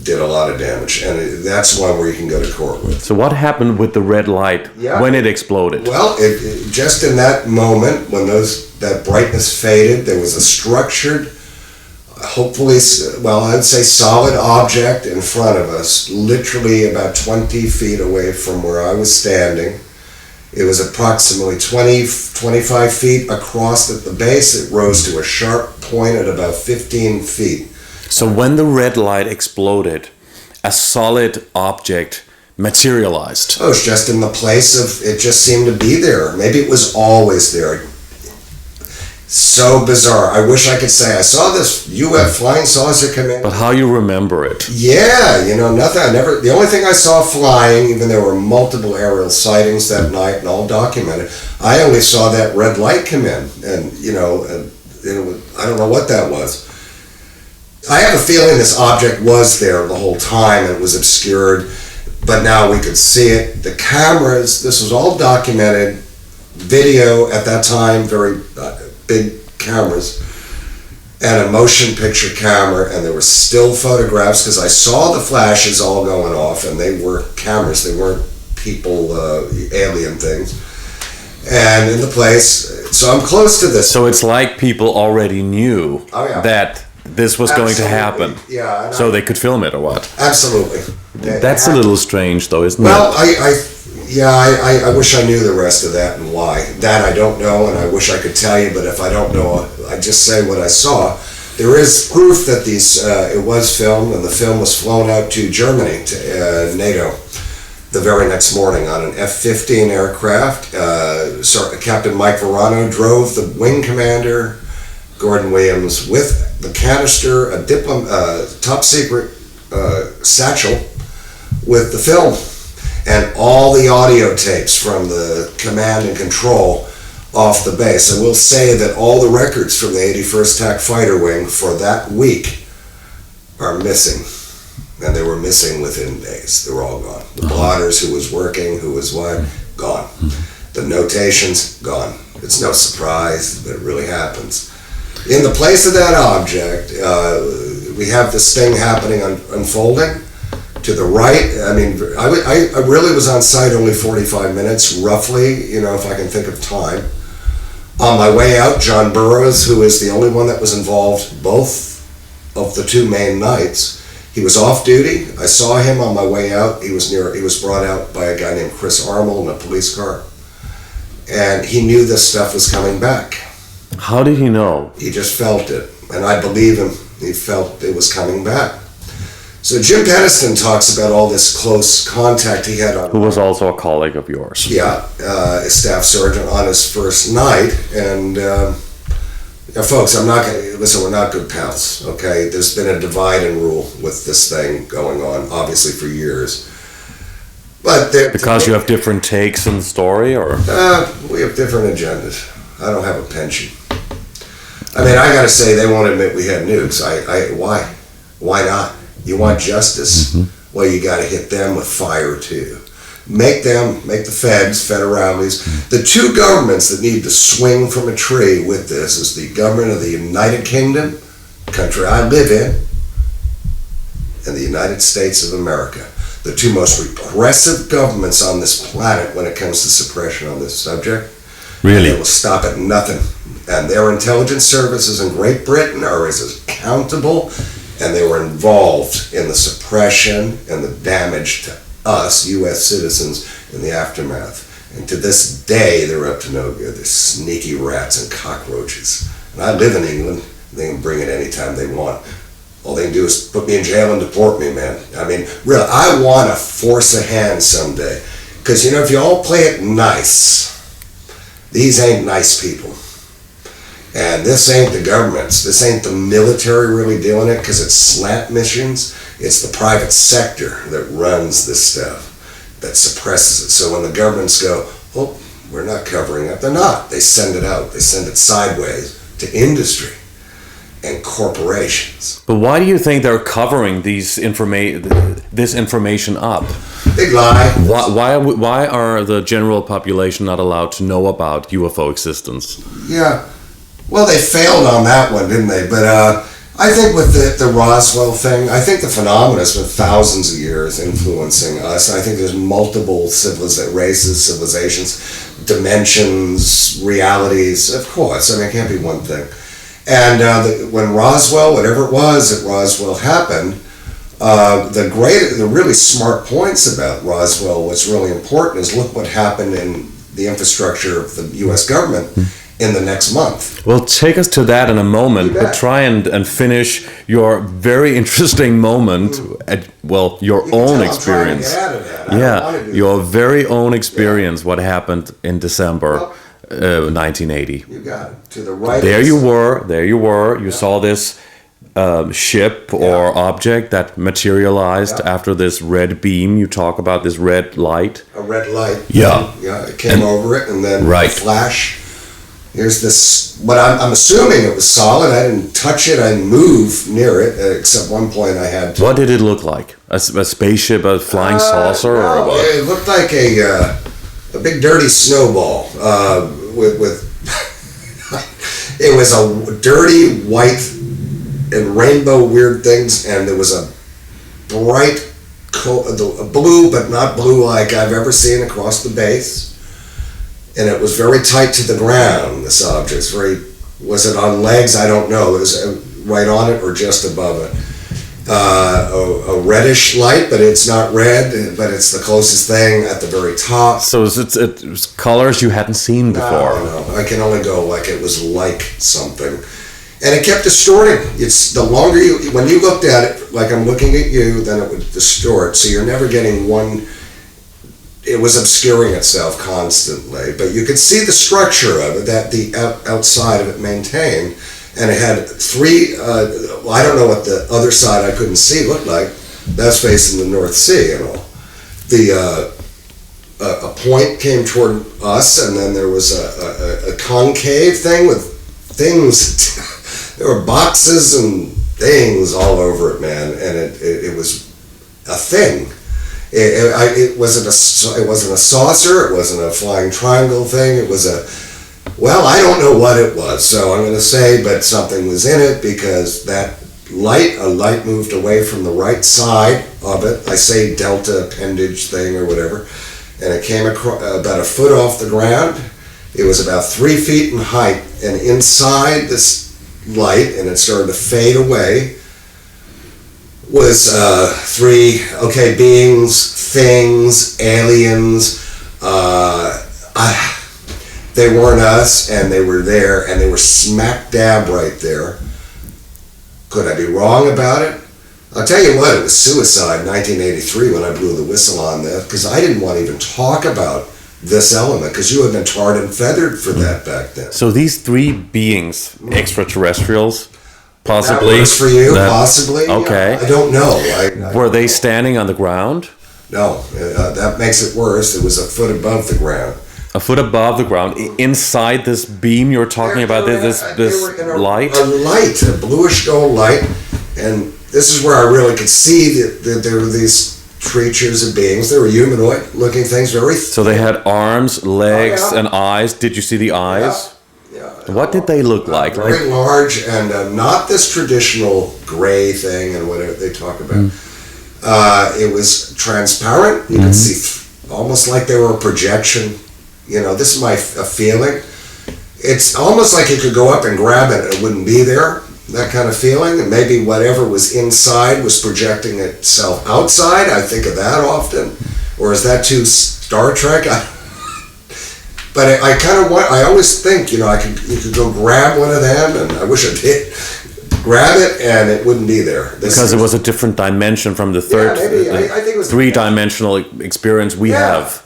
did a lot of damage, and that's one where you can go to court with. So what happened with the red light when it exploded? Well, it just in that moment when that brightness faded, there was a structured, hopefully, I'd say solid object in front of us, literally about 20 feet away from where I was standing. It was approximately 25 feet across at the base. It rose to a sharp point at about 15 feet. So when the red light exploded, a solid object materialized. Oh, it was just in the place of, it just seemed to be there. Maybe it was always there. So bizarre. I wish I could say I saw this UFO flying saucer come in. But how you remember it? Yeah, nothing. The only thing I saw flying, even there were multiple aerial sightings that night and all documented, I only saw that red light come in, and I don't know what that was. I have a feeling this object was there the whole time. It was obscured, but now we could see it. The cameras, this was all documented. Video at that time, very big cameras, and a motion picture camera, and there were still photographs because I saw the flashes all going off, and they were cameras, they weren't people, alien things. And in the place, so I'm close to this. So it's like people already knew that this was going to happen. Yeah. So they could film it or what? Absolutely. That's a little strange though, isn't well, it? I wish I knew the rest of that and why. That I don't know, and I wish I could tell you, but if I don't know, I just say what I saw. There is proof that it was filmed, and the film was flown out to Germany, to NATO, the very next morning on an F-15 aircraft. Captain Mike Verano drove the wing commander, Gordon Williams, with the canister, a top secret satchel with the film and all the audio tapes from the command and control off the base. I will say that all the records from the 81st TAC Fighter Wing for that week are missing. And they were missing within days. They were all gone. The blotters, who was working, who was what, gone. The notations, gone. It's no surprise, but it really happens. In the place of that object, we have this thing happening, unfolding. To the right, I mean, I really was on site only 45 minutes, roughly, if I can think of time. On my way out, John Burroughs, who is the only one that was involved both of the two main nights, he was off duty. I saw him on my way out. He was brought out by a guy named Chris Armel in a police car. And he knew this stuff was coming back. How did he know? He just felt it. And I believe him. He felt it was coming back. So Jim Peniston talks about all this close contact he had on... Who was also a colleague of yours. Yeah, a staff sergeant on his first night. And, folks, we're not good pals, okay? There's been a divide and rule with this thing going on, obviously, for years. But because you have different takes in the story, or? We have different agendas. I don't have a penchant. I mean, I gotta say, they won't admit we had nukes. Why? Why not? You want justice? Mm-hmm. Well, you got to hit them with fire too. Make the feds, federales, the two governments that need to swing from a tree with this is the government of the United Kingdom, country I live in, and the United States of America. The two most repressive governments on this planet when it comes to suppression on this subject. Really? They will stop at nothing. And their intelligence services in Great Britain are as accountable, and they were involved in the suppression and the damage to us, U.S. citizens, in the aftermath. And to this day, they're up to no good. They're sneaky rats and cockroaches. And I live in England. They can bring it anytime they want. All they can do is put me in jail and deport me, man. I mean, really, I want to force a hand someday. Because, if you all play it nice, these ain't nice people. And this ain't the governments. This ain't the military really doing it because it's slant missions. It's the private sector that runs this stuff, that suppresses it. So when the governments go, oh, we're not covering up, they're not. They send it out. They send it sideways to industry and corporations. But why do you think they're covering this information up? Big lie. Why are the general population not allowed to know about UFO existence? Yeah. Well, they failed on that one, didn't they? But I think with the Roswell thing, I think the phenomenon has been thousands of years influencing us. I think there's multiple races, civilizations, dimensions, realities. Of course, I mean, it can't be one thing. And when Roswell, whatever it was at Roswell happened, the really smart points about Roswell, what's really important is look what happened in the infrastructure of the U.S. government in the next month. Well, take us to that in a moment, but try and finish your very interesting moment at, your own experience. Your very own experience, what happened in December 1980. You got it. To the right. There you were. You saw this ship or object that materialized after this red beam. You talk about this red light. A red light. Yeah. Yeah, it came over it, and then a flash. here's this, what I'm assuming it was solid. I didn't touch it, I didn't move near it, except one point I had to. What did it look like? A spaceship, a flying saucer, no, or what? It looked like a big dirty snowball with it was a dirty white and rainbow weird things, and there was a bright blue, but not blue like I've ever seen across the base. And it was very tight to the ground, this object. Was it on legs? I don't know. It was right on it or just above it. A reddish light, but it's not red, but it's the closest thing at the very top. So it was colors you hadn't seen before. No, I can only go like it was like something. And it kept distorting. It's the longer when you looked at it, like I'm looking at you, then it would distort. So you're never getting one. It was obscuring itself constantly, but you could see the structure of it, that the outside of it maintained, and it had three. I don't know what the other side I couldn't see looked like. That's facing the North Sea and all. A point came toward us, and then there was a concave thing with things. There were boxes and things all over it, man, and it was a thing. It wasn't a saucer. It wasn't a flying triangle thing. It was I don't know what it was. So I'm going to say, but something was in it because a light moved away from the right side of it. I say delta appendage thing or whatever, and it came across about a foot off the ground. It was about 3 feet in height, and inside this light, and it started to fade away, was three beings, things, aliens. They weren't us, and they were there, and they were smack dab right there. Could I be wrong about it? I'll tell you what, it was suicide 1983 when I blew the whistle on that, because I didn't want to even talk about this element, because you had been tarred and feathered for that back then. So these three beings, extraterrestrials, possibly. That works for you, possibly. Okay. I don't know. Were they standing on the ground? No, that makes it worse. It was a foot above the ground. A foot above the ground, inside this beam you're talking about, this light? A light, a bluish gold light, and this is where I really could see that there were these creatures and beings. They were humanoid looking things, very So they had arms, legs, and eyes. Did you see the eyes? Yeah. What did they look like? Very large, and not this traditional gray thing and whatever they talk about. It was transparent. You could see almost like they were a projection. This is my feeling. It's almost like you could go up and grab it and it wouldn't be there. That kind of feeling, and maybe whatever was inside was projecting itself outside. I think of that often, or is that too Star Trek? But I always think, you could go grab one of them, and I wish I did grab it, and it wouldn't be there. Because it was a different dimension from the third, maybe. I think it was three-dimensional experience we have.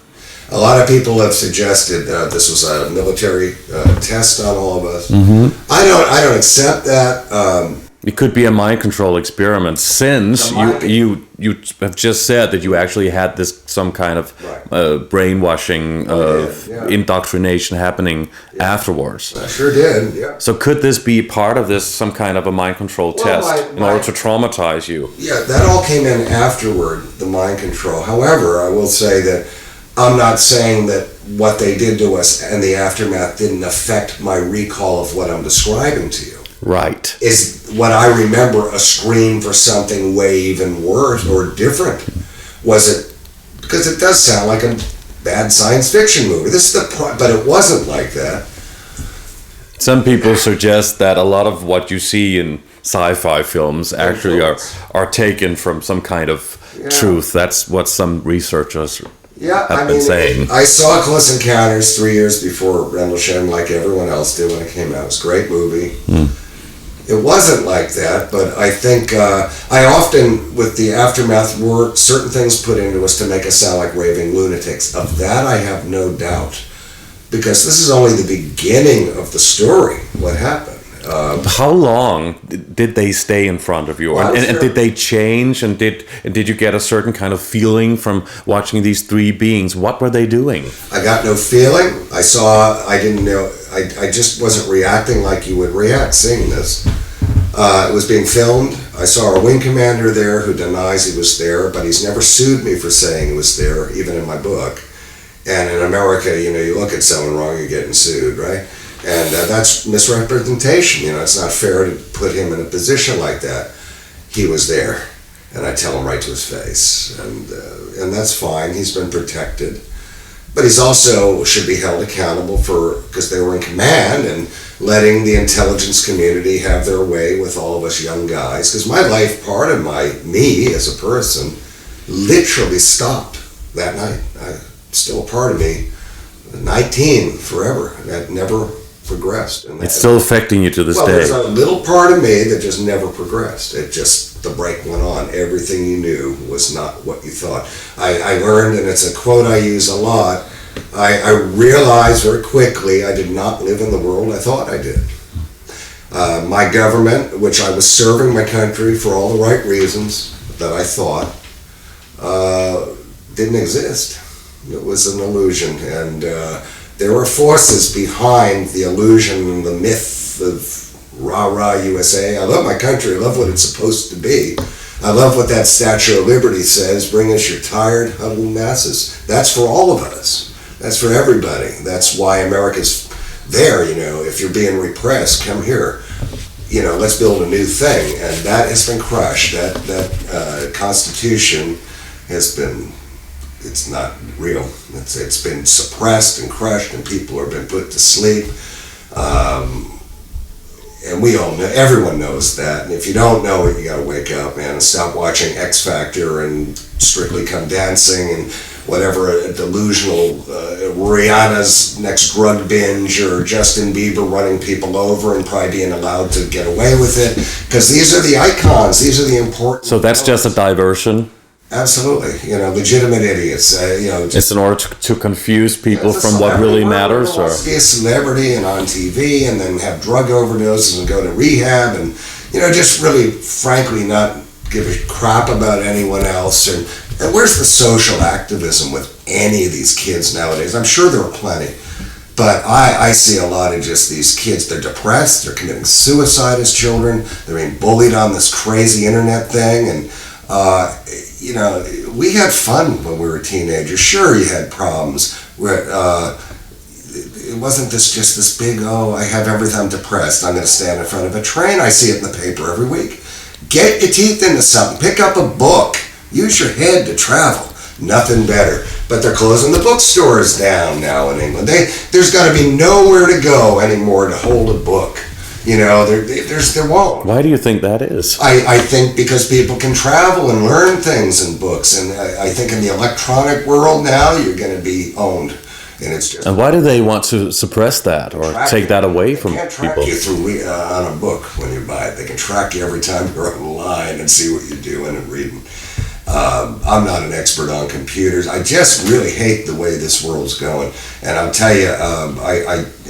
A lot of people have suggested this was a military test on all of us. I don't accept that. It could be a mind control experiment, since you have just said that you actually had some kind of brainwashing of indoctrination happening afterwards. I sure did. Yeah. So could this be part of this, some kind of a mind control test in order to traumatize you? Yeah, that all came in afterward, the mind control. However, I will say that I'm not saying that what they did to us and the aftermath didn't affect my recall of what I'm describing to you. Right. Is what I remember a scream for something way even worse or different? Was it, because it does sound like a bad science fiction movie. But it wasn't like that. Some people suggest that a lot of what you see in sci-fi films actually are taken from some kind of truth. That's what some researchers have been saying. I saw Close Encounters 3 years before Rendlesham, like everyone else did when it came out. It was a great movie. It wasn't like that, but I think I often, with the aftermath, were certain things put into us to make us sound like raving lunatics. Of that, I have no doubt, because this is only the beginning of the story, what happened. How long did they stay in front of you? Well, And did they change? And did you get a certain kind of feeling from watching these three beings? What were they doing? I got no feeling. I didn't know. I just wasn't reacting like you would react seeing this. It was being filmed. I saw a wing commander there who denies he was there, but he's never sued me for saying he was there, even in my book. And in America, you look at someone wrong, you're getting sued, right? And that's misrepresentation. It's not fair to put him in a position like that. He was there, and I tell him right to his face, and that's fine. He's been protected, but he's also should be held accountable because they were in command and letting the intelligence community have their way with all of us young guys. Because my life, part of me as a person, literally stopped that night. Still a part of me. 19 forever. That never progressed. And It's still affecting you to this day. There's a little part of me that just never progressed. The break went on. Everything you knew was not what you thought. I learned, and it's a quote I use a lot, I realized very quickly I did not live in the world I thought I did. My government, which I was serving my country for all the right reasons that I thought, didn't exist. It was an illusion, and there were forces behind the illusion and the myth of rah-rah USA. I love my country. I love what it's supposed to be. I love what that Statue of Liberty says, bring us your tired, huddled masses. That's for all of us. That's for everybody. That's why America's there, if you're being repressed, come here. Let's build a new thing. And that has been crushed. That Constitution has been, it's not real. It's been suppressed and crushed, and people have been put to sleep. And we all know, everyone knows that. And if you don't know it, you got to wake up, man, and stop watching X Factor and Strictly Come Dancing and whatever delusional Rihanna's next drug binge or Justin Bieber running people over and probably being allowed to get away with it. Because these are the icons. These are the important. So that's just a diversion? Absolutely, legitimate idiots. It's in order to confuse people from what really matters, or be a celebrity and on TV, and then have drug overdoses and go to rehab, and just really, frankly, not give a crap about anyone else. And where's the social activism with any of these kids nowadays? I'm sure there are plenty, but I see a lot of just these kids. They're depressed. They're committing suicide as children. They're being bullied on this crazy internet thing, and. We had fun when we were teenagers. Sure, you had problems. It wasn't just this big, I have everything, I'm depressed, I'm going to stand in front of a train. I see it in the paper every week. Get your teeth into something. Pick up a book. Use your head to travel. Nothing better. But they're closing the bookstores down now in England. There's got to be nowhere to go anymore to hold a book. There won't. Why do you think that is? I think because people can travel and learn things in books, and I think in the electronic world now you're going to be owned, and it's just. And why do they want to suppress that or take that away from people? They can't track you through on a book when you buy it. They can track you every time you're online and see what you're doing and reading. I'm not an expert on computers. I just really hate the way this world's going. And I'll tell you,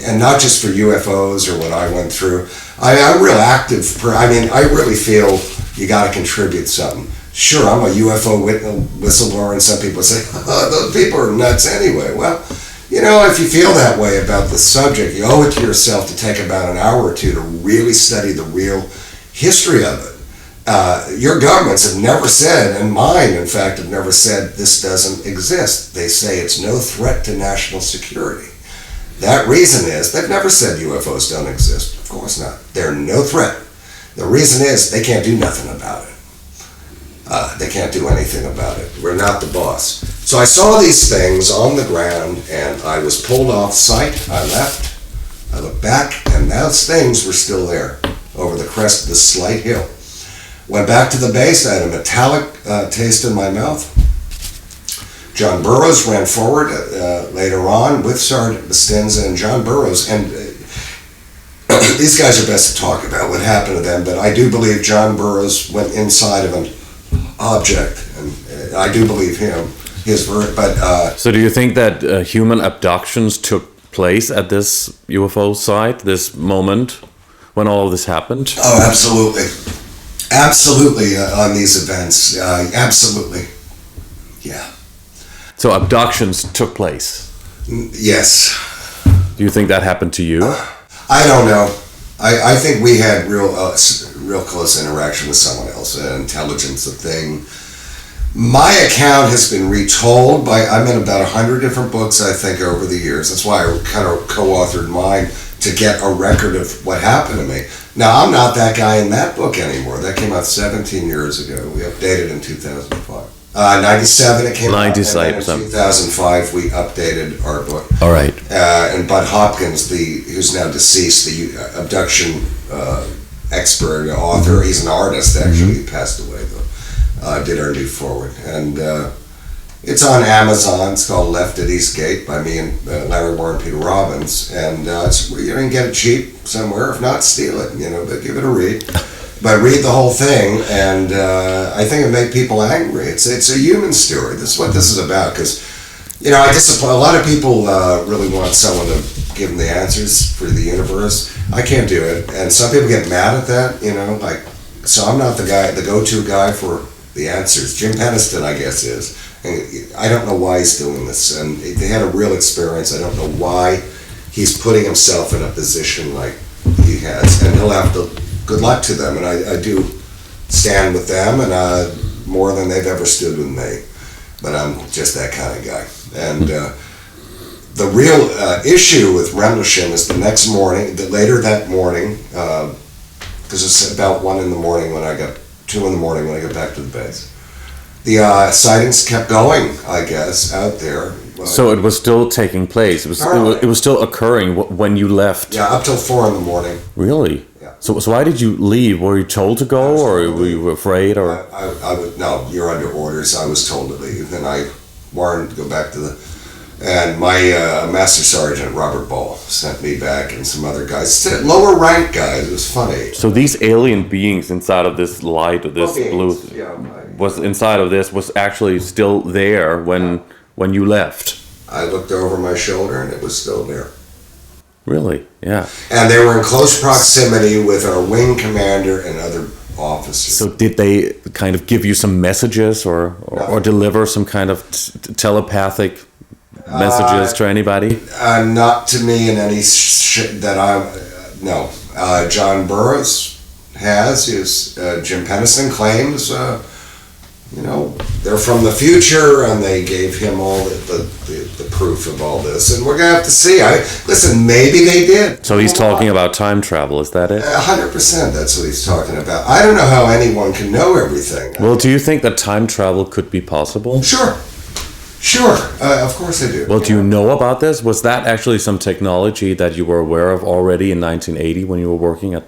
and not just for UFOs or what I went through. I'm real active. I really feel you got to contribute something. Sure, I'm a UFO whistleblower, and some people say, those people are nuts anyway. Well, if you feel that way about the subject, you owe it to yourself to take about an hour or two to really study the real history of it. Your governments have never said, and mine, in fact, have never said this doesn't exist. They say it's no threat to national security. That reason is they've never said UFOs don't exist. Of course not. They're no threat. The reason is they can't do nothing about it. They can't do anything about it. We're not the boss. So I saw these things on the ground, and I was pulled off site. I left. I looked back, and those things were still there over the crest of this slight hill. Went back to the base. I had a metallic taste in my mouth. John Burroughs ran forward later on with Sergeant Bastenza and John Burroughs. And these guys are best to talk about what happened to them, but I do believe John Burroughs went inside of an object, and I do believe him. So do you think that human abductions took place at this UFO site, this moment? when all of this happened? Oh, absolutely. Absolutely, on these events. Absolutely. Yeah. So abductions took place. Yes. Do you think that happened to you? I don't know. I think we had real close interaction with someone else, intelligence of thing. My account has been retold I'm in about 100 different books, I think, over the years. That's why I kind of co-authored mine, to get a record of what happened to me. Now, I'm not that guy in that book anymore. That came out 17 years ago. We updated in 2005. 97 it came out, and then in 2005 we updated our book. All right. And Bud Hopkins, who's now deceased, the abduction expert, author, he's an artist actually, he passed away though, did our new forward. And it's on Amazon. It's called Left at Eastgate by me and Larry Warren, Peter Robbins. And you can get it cheap somewhere. If not, steal it, but give it a read. But read the whole thing, and I think it made people angry. It's a human story. This is what this is about. Because, a lot of people really want someone to give them the answers for the universe. I can't do it, and some people get mad at that. So I'm not the go-to guy for the answers. Jim Peniston, I guess, is. And I don't know why he's doing this. And they had a real experience. I don't know why he's putting himself in a position like he has, and he'll have to. Good luck to them, and I do stand with them, and more than they've ever stood with me. But I'm just that kind of guy. And the real issue with Rendlesham is the next morning, later that morning, because it's about 1 in the morning 2 in the morning when I got back to the base. The sightings kept going, I guess, out there. So it was still taking place. It was still occurring when you left. Yeah, up till 4 in the morning. Really? Yeah. So why did you leave? Were you told to go, or were you afraid, or? No, you're under orders. I was told to leave, and I warned to go back to and my Master Sergeant Robert Ball sent me back, and some other guys, lower rank guys. It was funny. So these alien beings inside of this light, of this blue, was actually still there when you left. I looked over my shoulder, and it was still there. Really? Yeah. And they were in close proximity with our wing commander and other officers. So did they kind of give you some messages or deliver some kind of telepathic messages to anybody? Not to me in any no. John Burroughs has. Jim Peniston claims, they're from the future, and they gave him all the proof of all this, and we're gonna have to see. Listen, maybe they did. So he's talking about time travel, is that it? 100%. That's what he's talking about. I don't know how anyone can know everything. Well, do you think that time travel could be possible? Sure. Of course I do. Well, do you know about this? Was that actually some technology that you were aware of already in 1980 when you were working at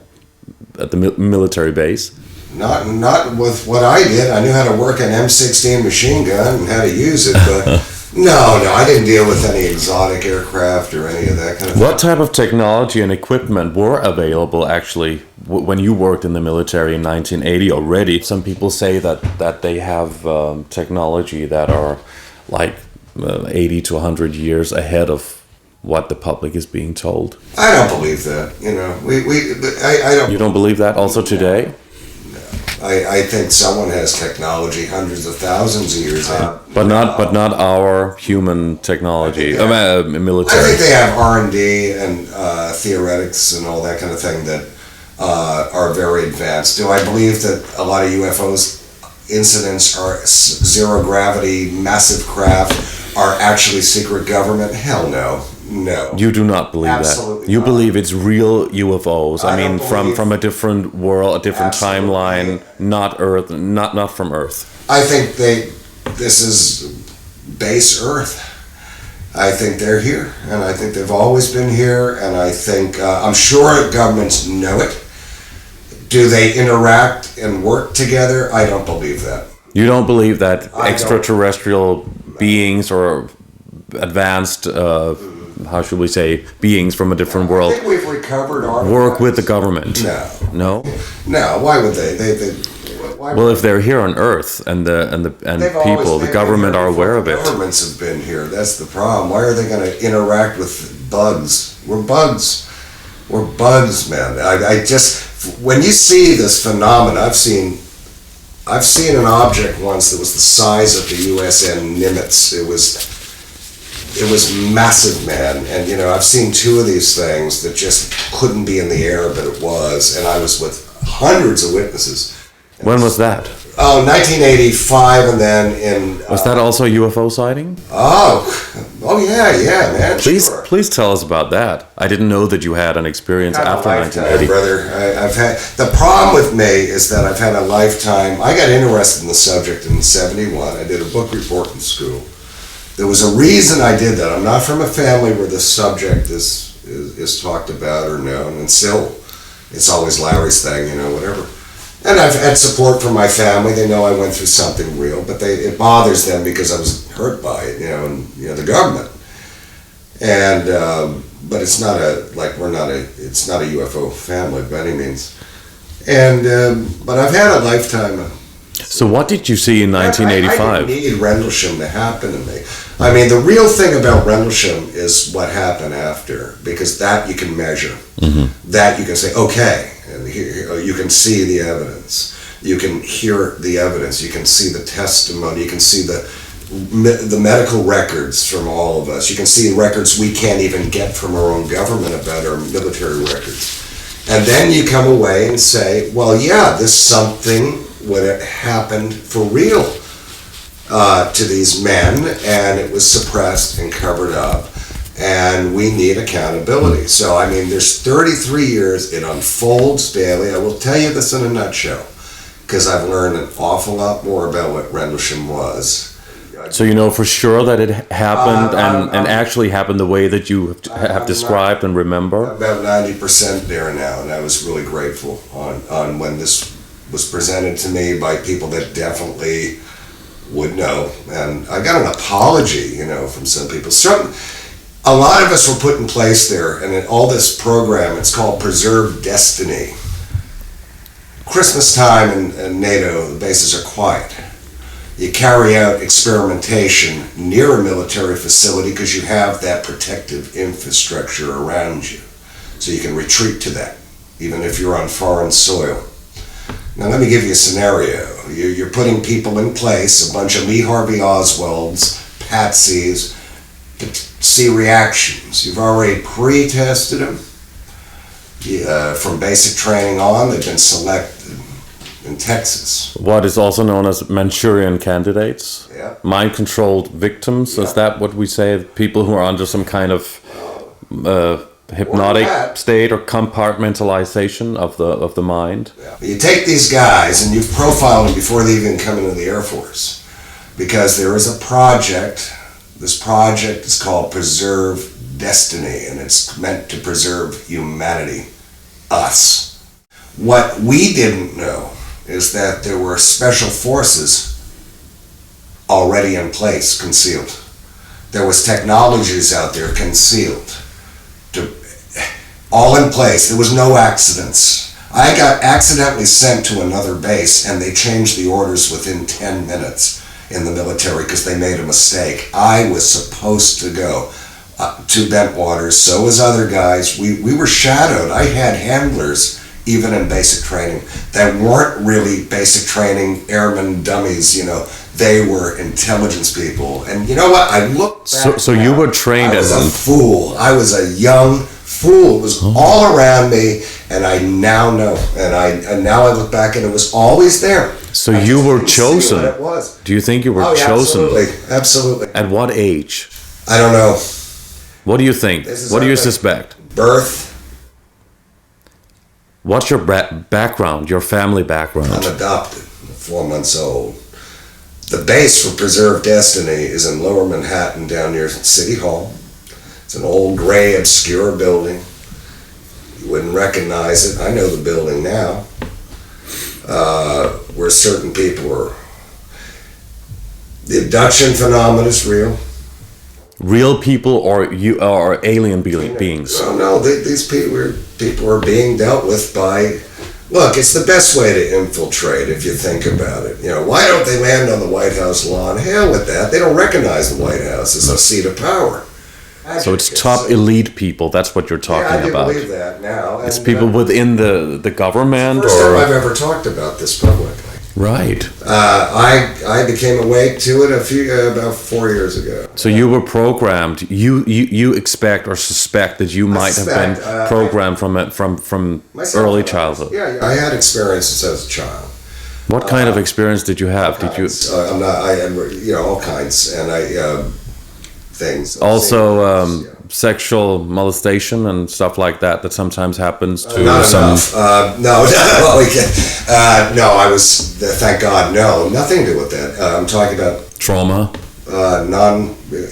the military base? Not with what I did. I knew how to work an M16 machine gun and how to use it, but no, I didn't deal with any exotic aircraft or any of that kind of What type of technology and equipment were available actually when you worked in the military in 1980 already? Some people say that they have technology that are like 80 to 100 years ahead of what the public is being told. I don't believe that. I don't. You don't believe that also today? I think someone has technology hundreds of thousands of years out. But not our human technology, military. I think they have R&D and theoretics and all that kind of thing that are very advanced. Do I believe that a lot of UFOs incidents are zero gravity, massive craft, are actually secret government? Hell no. No. You do not believe Absolutely that. You not. believe it's real UFOs. I mean, don't from a different world, a different Absolutely. timeline, not Earth, not from Earth. I think this is base Earth. I think they're here, and I think they've always been here, and I think, I'm sure governments know it. Do they interact and work together? I don't believe that. You don't believe that extraterrestrial beings or advanced, how should we say, beings from a different world I think we've recovered our work with the government? No. No? No, why would they? Well, if they're here on Earth and people, the government are aware of it. Governments have been here. That's the problem. Why are they going to interact with bugs? We're bugs. We're bugs, man. I just, when you see this phenomenon, I've seen an object once that was the size of the USN Nimitz. It was massive, man. And you know, I've seen two of these things that just couldn't be in the air, but it was. And I was with hundreds of witnesses. When was that? Oh, 1985, and then in... Was that also a UFO sighting? Oh yeah, man. Please tell us about that. I didn't know that you had an experience after 1980. Brother, I've had... The problem with me is that I've had a lifetime... I got interested in the subject in 71. I did a book report in school. There was a reason I did that. I'm not from a family where the subject is talked about or known, and still, it's always Larry's thing, you know, whatever. And I've had support from my family. They know I went through something real, but it bothers them because I was hurt by it, you know, and you know the government. And but it's not it's not a UFO family by any means. And but I've had a lifetime. So what did you see in 1985? I didn't need Rendlesham to happen to me. I mean, the real thing about Rendlesham is what happened after, because that you can measure. Mm-hmm. That you can say, okay. And here, you can see the evidence. You can hear the evidence. You can see the testimony. You can see the medical records from all of us. You can see records we can't even get from our own government about our military records. And then you come away and say, well, yeah, this something would have happened for real to these men, and it was suppressed and covered up. And we need accountability. So, I mean, there's 33 years, it unfolds daily. I will tell you this in a nutshell, because I've learned an awful lot more about what Rendlesham was. So you know for sure that it happened and actually happened the way that you have described and remember? About 90% there now, and I was really grateful on when this was presented to me by people that definitely would know. And I got an apology, you know, from some people. A lot of us were put in place there, and in all this program, it's called Preserve Destiny. Christmas time in NATO, the bases are quiet. You carry out experimentation near a military facility because you have that protective infrastructure around you. So you can retreat to that, even if you're on foreign soil. Now let me give you a scenario. You're putting people in place, a bunch of Lee Harvey Oswalds, patsies, to see reactions. You've already pre-tested them. From basic training on, they've been selected in Texas. What is also known as Manchurian candidates? Yeah. Mind-controlled victims, is that what we say? People who are under some kind of hypnotic state or compartmentalization of the mind? Yeah. You take these guys and you've profiled them before they even come into the Air Force. Because there is a project. This project is called Preserve Destiny, and it's meant to preserve humanity, us. What we didn't know is that there were special forces already in place, concealed. There was technologies out there concealed, all in place. There was no accidents. I got accidentally sent to another base, and they changed the orders within 10 minutes in the military because they made a mistake. I was supposed to go to Bentwaters, so was other guys. We were shadowed. I had handlers even in basic training that weren't really basic training airmen dummies, you know. They were intelligence people. And you know what? I look back So you were trained as a fool. I was a young fool. It was all around me, and I now know. And now I look back and it was always there. So you were chosen. What it was. Do you think you were yeah, chosen? Absolutely. At what age? I don't know. What do you think? What do you suspect? Birth. What's your background, your family background? I'm adopted, 4 months old. The base for Preserve Destiny is in Lower Manhattan down near City Hall. It's an old gray obscure building. You wouldn't recognize it. I know the building now. Where certain people are. The abduction phenomenon is real. Real people or alien beings? Oh no, these people are being dealt with by. Look, it's the best way to infiltrate if you think about it. You know, why don't they land on the White House lawn? Hell with that. They don't recognize the White House as a seat of power. So it's top elite people. That's what you're talking about. I do believe that now. It's people within the government, first time I've ever talked about this publicly. Right. I became awake to it about 4 years ago. So you were programmed. You expect or suspect that you might have been programmed from early childhood. Yeah, I had experiences as a child. What kind of experience did you have? Did you? All kinds, and things. Also, sexual molestation and stuff like that sometimes happens to not some. Enough. No. No, I was. Thank God, no, nothing to do with that. I'm talking about Trauma.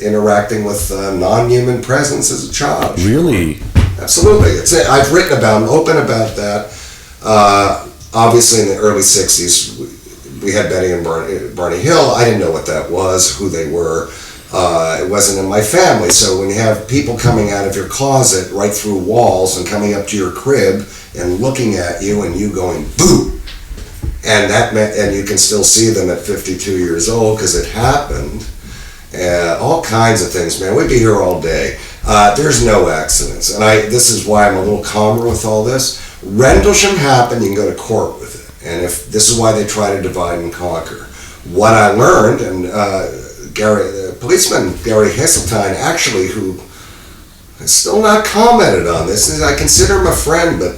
Interacting with non-human presence as a child. Really? Absolutely. I've written about, open about that. Obviously, in the early '60s, we had Betty and Barney Hill. I didn't know what that was, who they were. It wasn't in my family. So when you have people coming out of your closet right through walls and coming up to your crib and looking at you and you going boo, and that meant, and you can still see them at 52 years old because it happened. All kinds of things, man. We'd be here all day. There's no accidents, and this is why I'm a little calmer with all this. Rendlesham happened. You can go to court with it, and if this is why they try to divide and conquer. What I learned, and the policeman Gary Heseltine, actually, who has still not commented on this, I consider him a friend, but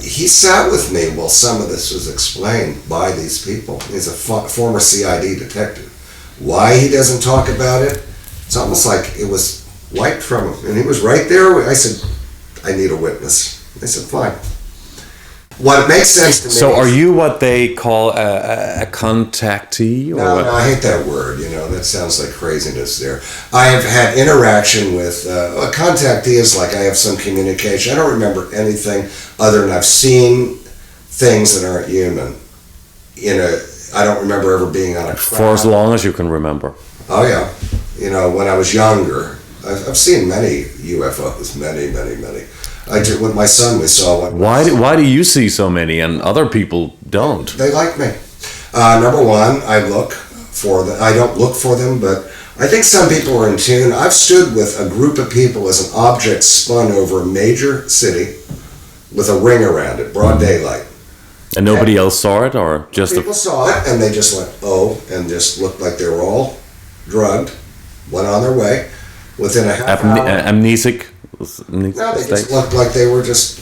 he sat with me while some of this was explained by these people. He's a former CID detective. Why he doesn't talk about it, it's almost like it was wiped from him. And he was right there. I said, I need a witness. They said, fine. What makes sense to me. So are you what they call a contactee? Or no, I hate that word. That sounds like craziness there. I have had interaction with a contactee is like I have some communication. I don't remember anything other than I've seen things that aren't human. I don't remember ever being on a crowd. For as long as you can remember. Oh yeah. When I was younger, I've seen many UFOs, many. With my son, we saw one. Why do you see so many and other people don't? They like me. Number one, I look for them. I don't look for them, but I think some people are in tune. I've stood with a group of people as an object spun over a major city with a ring around it, broad daylight. And nobody else saw it, or just people saw it, and they just went, oh, and just looked like they were all drugged, went on their way. Within a half hour. Amnesic? No, they just looked like they were just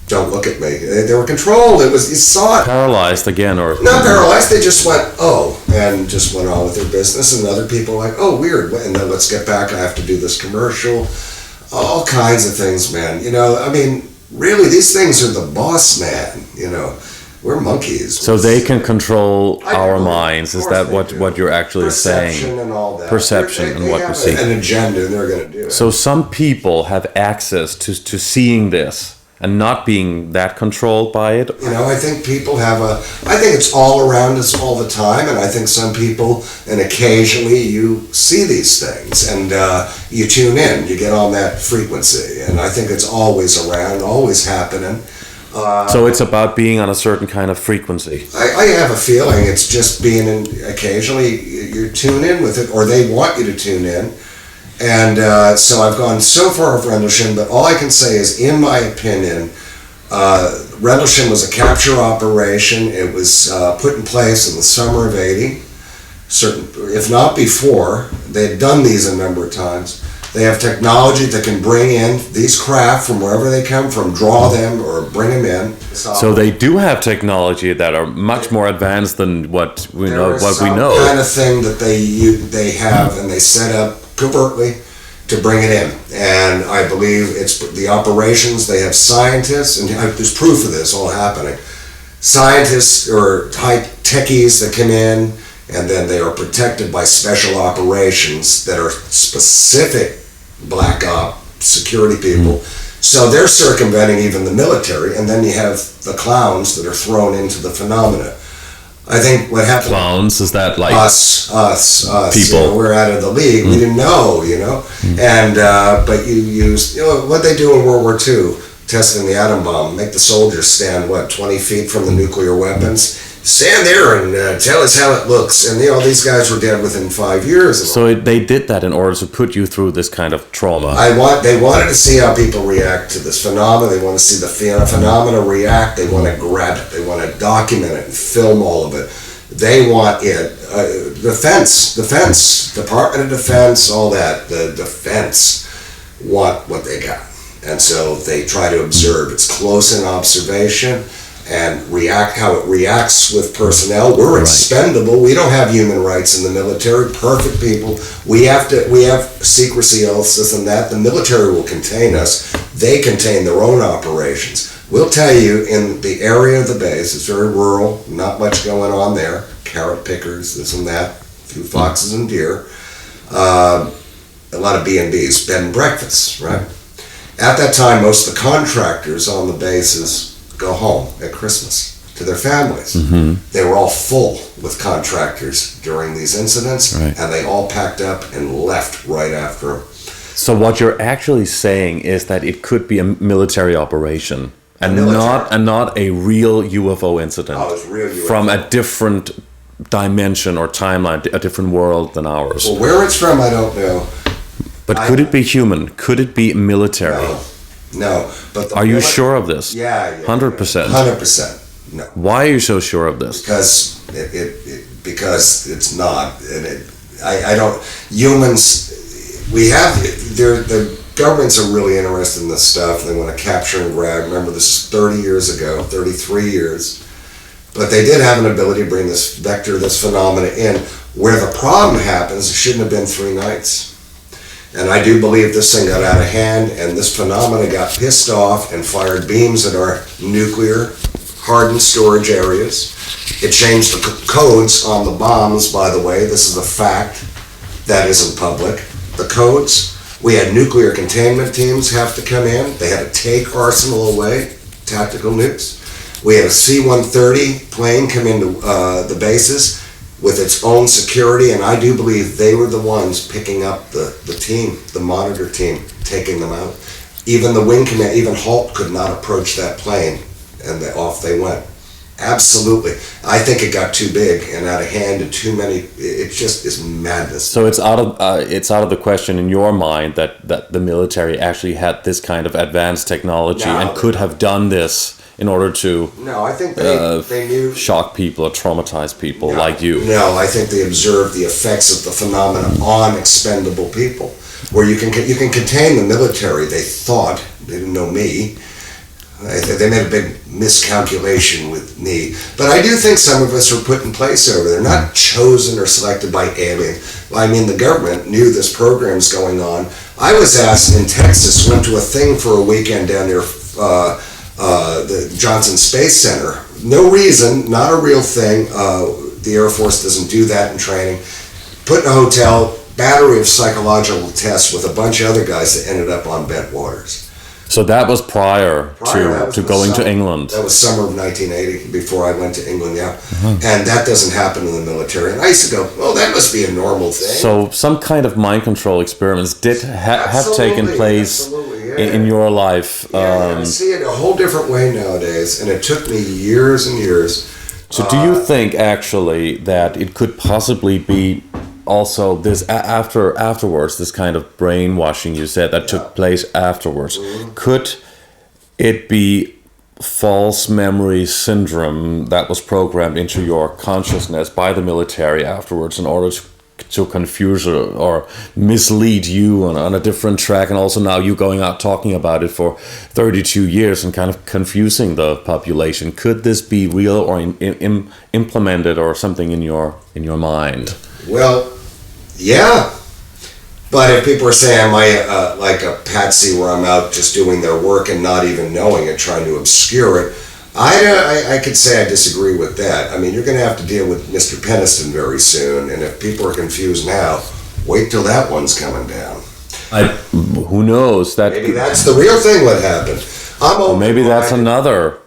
don't look at me. They were controlled. You saw it. Paralyzed again, or? Not paralyzed, they just went, oh, and just went on with their business, and other people were like, oh, weird, and then let's get back, I have to do this commercial. All kinds of things, man. Really, these things are the boss man, We're monkeys. So they can control our minds. Is that what you're actually saying? Perception and all that. Perception and what we see. They have an agenda, and they're going to do it. So some people have access to seeing this and not being that controlled by it. I think people I think it's all around us all the time, and I think some people, and occasionally you see these things, and you tune in, you get on that frequency, and I think it's always around, always happening. So it's about being on a certain kind of frequency. I have a feeling it's just being in, occasionally you tune in with it, or they want you to tune in. And so I've gone so far with Rendlesham, but all I can say is, in my opinion, Rendlesham was a capture operation. It was put in place in the summer of '80. If not before, they had done these a number of times. They have technology that can bring in these craft from wherever they come from, draw them or bring them in. So they do have technology that are much more advanced than what we know. Some kind of thing that they have, and they set up covertly to bring it in. And I believe it's the operations. They have scientists, and there's proof of this all happening. Scientists or high techies that come in, and then they are protected by special operations that are specific black op security people. So they're circumventing even the military, and then you have the clowns that are thrown into the phenomena. I think what happened. Clowns, is that like us people? We're out of the league. We didn't know, and but you use what they do in World War II, testing the atom bomb, make the soldiers stand 20 feet from the nuclear weapons. stand there and tell us how it looks. And these guys were dead within 5 years. So they did that in order to put you through this kind of trauma. They wanted to see how people react to this phenomenon. They want to see the phenomena react. They want to grab it. They want to document it and film all of it. They want it. Defense, Department of Defense, all that. The defense want what they got. And so they try to observe. It's close in observation and how it reacts with personnel. We're expendable. We don't have human rights in the military. Perfect people. We have secrecy oaths, this and that. The military will contain us. They contain their own operations. We'll tell you, in the area of the base, it's very rural, not much going on there. Carrot pickers, this and that, a few foxes and deer. A lot of B&Bs, bed and breakfasts, right? At that time, most of the contractors on the bases go home at Christmas to their families. Mm-hmm. They were all full with contractors during these incidents, and they all packed up and left right after them. So what you're actually saying is that it could be a military operation and not a real UFO incident. Oh, it's real UFO. From a different dimension or timeline, a different world than ours. Well, where it's from, I don't know. But could it be human? Could it be military? No. But are you sure of this? Yeah. 100%. 100%. No. Why are you so sure of this? Because it's not, and I don't. Humans, the governments are really interested in this stuff. They want to capture and grab. Remember, this is 30 years ago, 33 years. But they did have an ability to bring this phenomena in. Where the problem happens, it shouldn't have been 3 nights. And I do believe this thing got out of hand, and this phenomena got pissed off and fired beams at our nuclear hardened storage areas. It changed the codes on the bombs, by the way. This is a fact that isn't public. The codes, we had nuclear containment teams have to come in. They had to take arsenal away, tactical nukes. We had a C-130 plane come into the bases with its own security, and I do believe they were the ones picking up the team, the monitor team, taking them out. Even the wing command, even Halt could not approach that plane, and off they went. Absolutely. I think it got too big and out of hand and too many. It just is madness. So it's out of the question in your mind that the military actually had this kind of advanced technology and could have done this in order to I think they knew, shock people or traumatize people like you. No, I think they observed the effects of the phenomena on expendable people. Where you can contain the military, they thought, they didn't know me. They made a big miscalculation with me. But I do think some of us were put in place over there, not chosen or selected by aliens. I mean, the government knew this program's going on. I was asked in Texas, went to a thing for a weekend down near the Johnson Space Center. No reason, not a real thing. The Air Force doesn't do that in training. Put in a hotel, battery of psychological tests with a bunch of other guys that ended up on bent waters. So that was prior to going to England. That was summer of 1980, before I went to England, And that doesn't happen in the military. And I used to go, well, that must be a normal thing. So some kind of mind control experiments did have taken place in your life. I see it a whole different way nowadays, and it took me years and years. So do you think, actually, that it could possibly be also this afterwards, this kind of brainwashing you said that took place afterwards? Could it be false memory syndrome that was programmed into your consciousness by the military afterwards in order to confuse or mislead you on a different track, and also now you going out talking about it for 32 years and kind of confusing the population? Could this be real or implemented or something in your mind? Well, yeah. But if people are saying, am I like a patsy where I'm out just doing their work and not even knowing it, trying to obscure it, I could say I disagree with that. I mean, you're going to have to deal with Mr. Peniston very soon, and if people are confused now, wait till that one's coming down. Who knows? Maybe that's the real thing what happened. Maybe that's another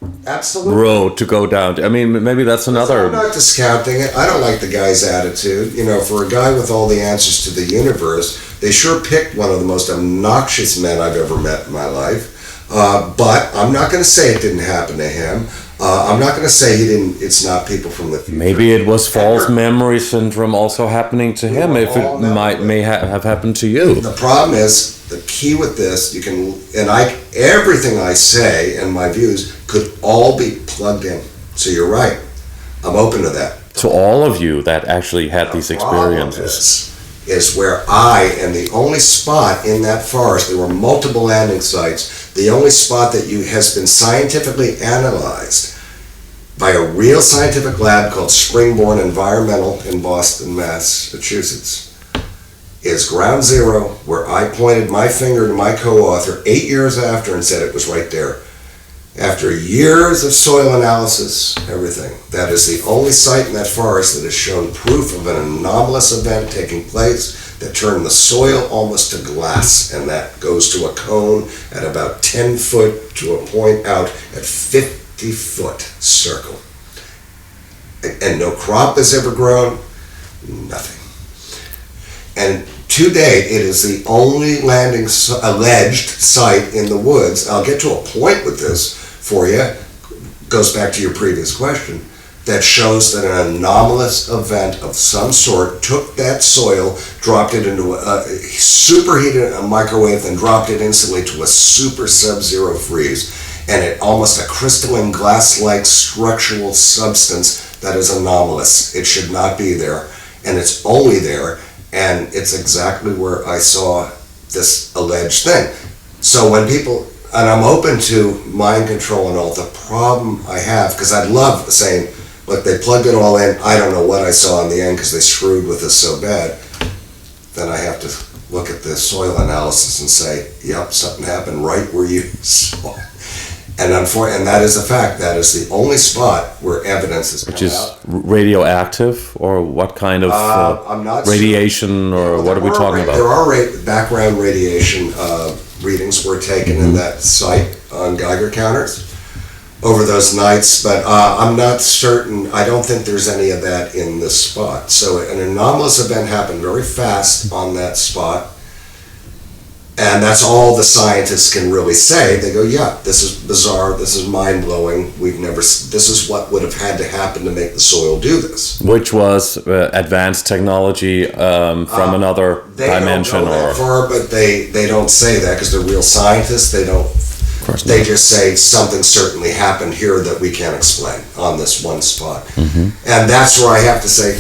road to go down. I mean, maybe that's another. I'm not discounting it. I don't like the guy's attitude. You know, for a guy with all the answers to the universe, they sure picked one of the most obnoxious men I've ever met in my life. But I'm not going to say it didn't happen to him. I'm not going to say it's not people from the future. Maybe it was false memory syndrome also happening to him, if it may have happened to you. The problem is, the key with this, everything I say and my views could all be plugged in. So you're right. I'm open to that. To all of you that actually had these experiences. Is where and the only spot in that forest, there were multiple landing sites, the only spot that has been scientifically analyzed by a real scientific lab called Springborn Environmental in Boston, Massachusetts, is ground zero, where I pointed my finger to my co-author 8 years after and said it was right there. After years of soil analysis, everything, that is the only site in that forest that has shown proof of an anomalous event taking place that turned the soil almost to glass, and that goes to a cone at about 10 foot to a point out at 50-foot circle. And no crop has ever grown, nothing. And to date, it is the only alleged site in the woods. I'll get to a point with this for you, goes back to your previous question, that shows that an anomalous event of some sort took that soil, dropped it into superheated a microwave, and dropped it instantly to a super sub-zero freeze, and it almost a crystalline glass-like structural substance that is anomalous. It should not be there, and it's only there, and it's exactly where I saw this alleged thing. So when people, and I'm open to mind control and all, the problem I have, because I'd love saying, look, they plugged it all in, I don't know what I saw in the end because they screwed with us so bad, then I have to look at the soil analysis and say, yep, something happened right where you saw. And that is a fact. That is the only spot where evidence has come out. Which is radioactive, or what kind of I'm not radiation, or what are we talking about? There are background radiation readings were taken in that site on Geiger counters over those nights, but I'm not certain. I don't think there's any of that in this spot. So an anomalous event happened very fast on that spot. And that's all the scientists can really say. They go, yeah, this is bizarre, this is mind-blowing, this is what would have had to happen to make the soil do this. Which was advanced technology from another dimension? They don't go that far, but they don't say that because they're real scientists. They don't. They just say something certainly happened here that we can't explain on this one spot. Mm-hmm. And that's where I have to say,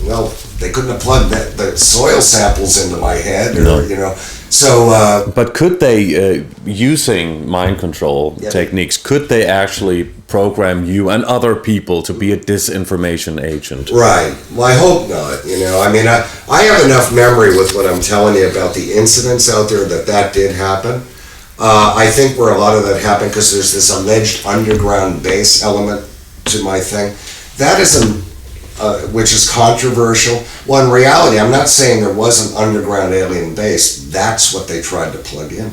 well, they couldn't have plugged the soil samples into my head, or, So, but could they, using mind control techniques, could they actually program you and other people to be a disinformation agent? Right. Well, I hope not. I mean, I have enough memory with what I'm telling you about the incidents out there that did happen. I think where a lot of that happened, because there's this alleged underground base element to my thing. That is which is controversial. Well, in reality, I'm not saying there was an underground alien base. That's what they tried to plug in.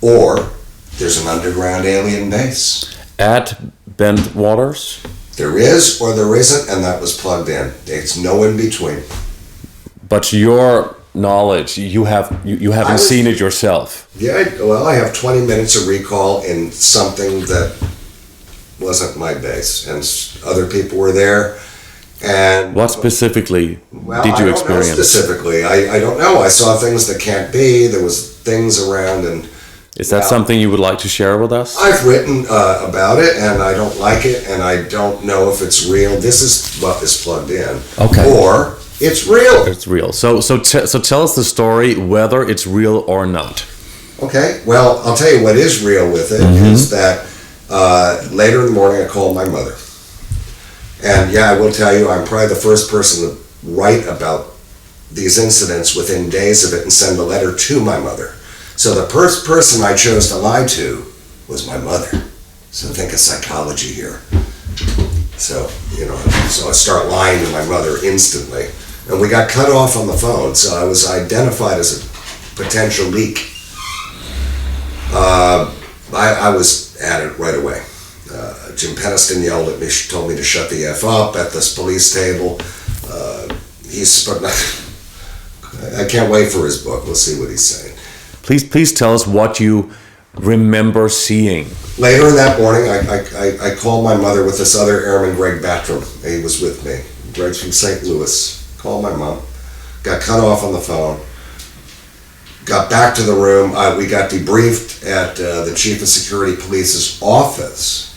Or there's an underground alien base. At Bent Waters? There is or there isn't, and that was plugged in. It's no in between. But your knowledge, you haven't seen it yourself. Yeah, well, I have 20 minutes of recall in something that wasn't my base, and other people were there. And what specifically did you experience? Know specifically, I don't know. I saw things that can't be. There was things around, and is that something you would like to share with us? I've written about it, and I don't like it, and I don't know if it's real. This is what is plugged in, or it's real. It's real. So tell us the story, whether it's real or not. Okay. Well, I'll tell you what is real with it is that later in the morning I called my mother. And I will tell you, I'm probably the first person to write about these incidents within days of it and send a letter to my mother. So the first person I chose to lie to was my mother. So think of psychology here. So, so I start lying to my mother instantly. And we got cut off on the phone, so I was identified as a potential leak. I was at it right away. Jim Peniston yelled at me, told me to shut the F up at this police table. I can't wait for his book. We'll see what he's saying. Please tell us what you remember seeing? Later in that morning, I called my mother with this other airman, Greg Battram. He was with me. Greg's from St. Louis. Called my mom. Got cut off on the phone. Got back to the room. We got debriefed at the Chief of Security Police's office.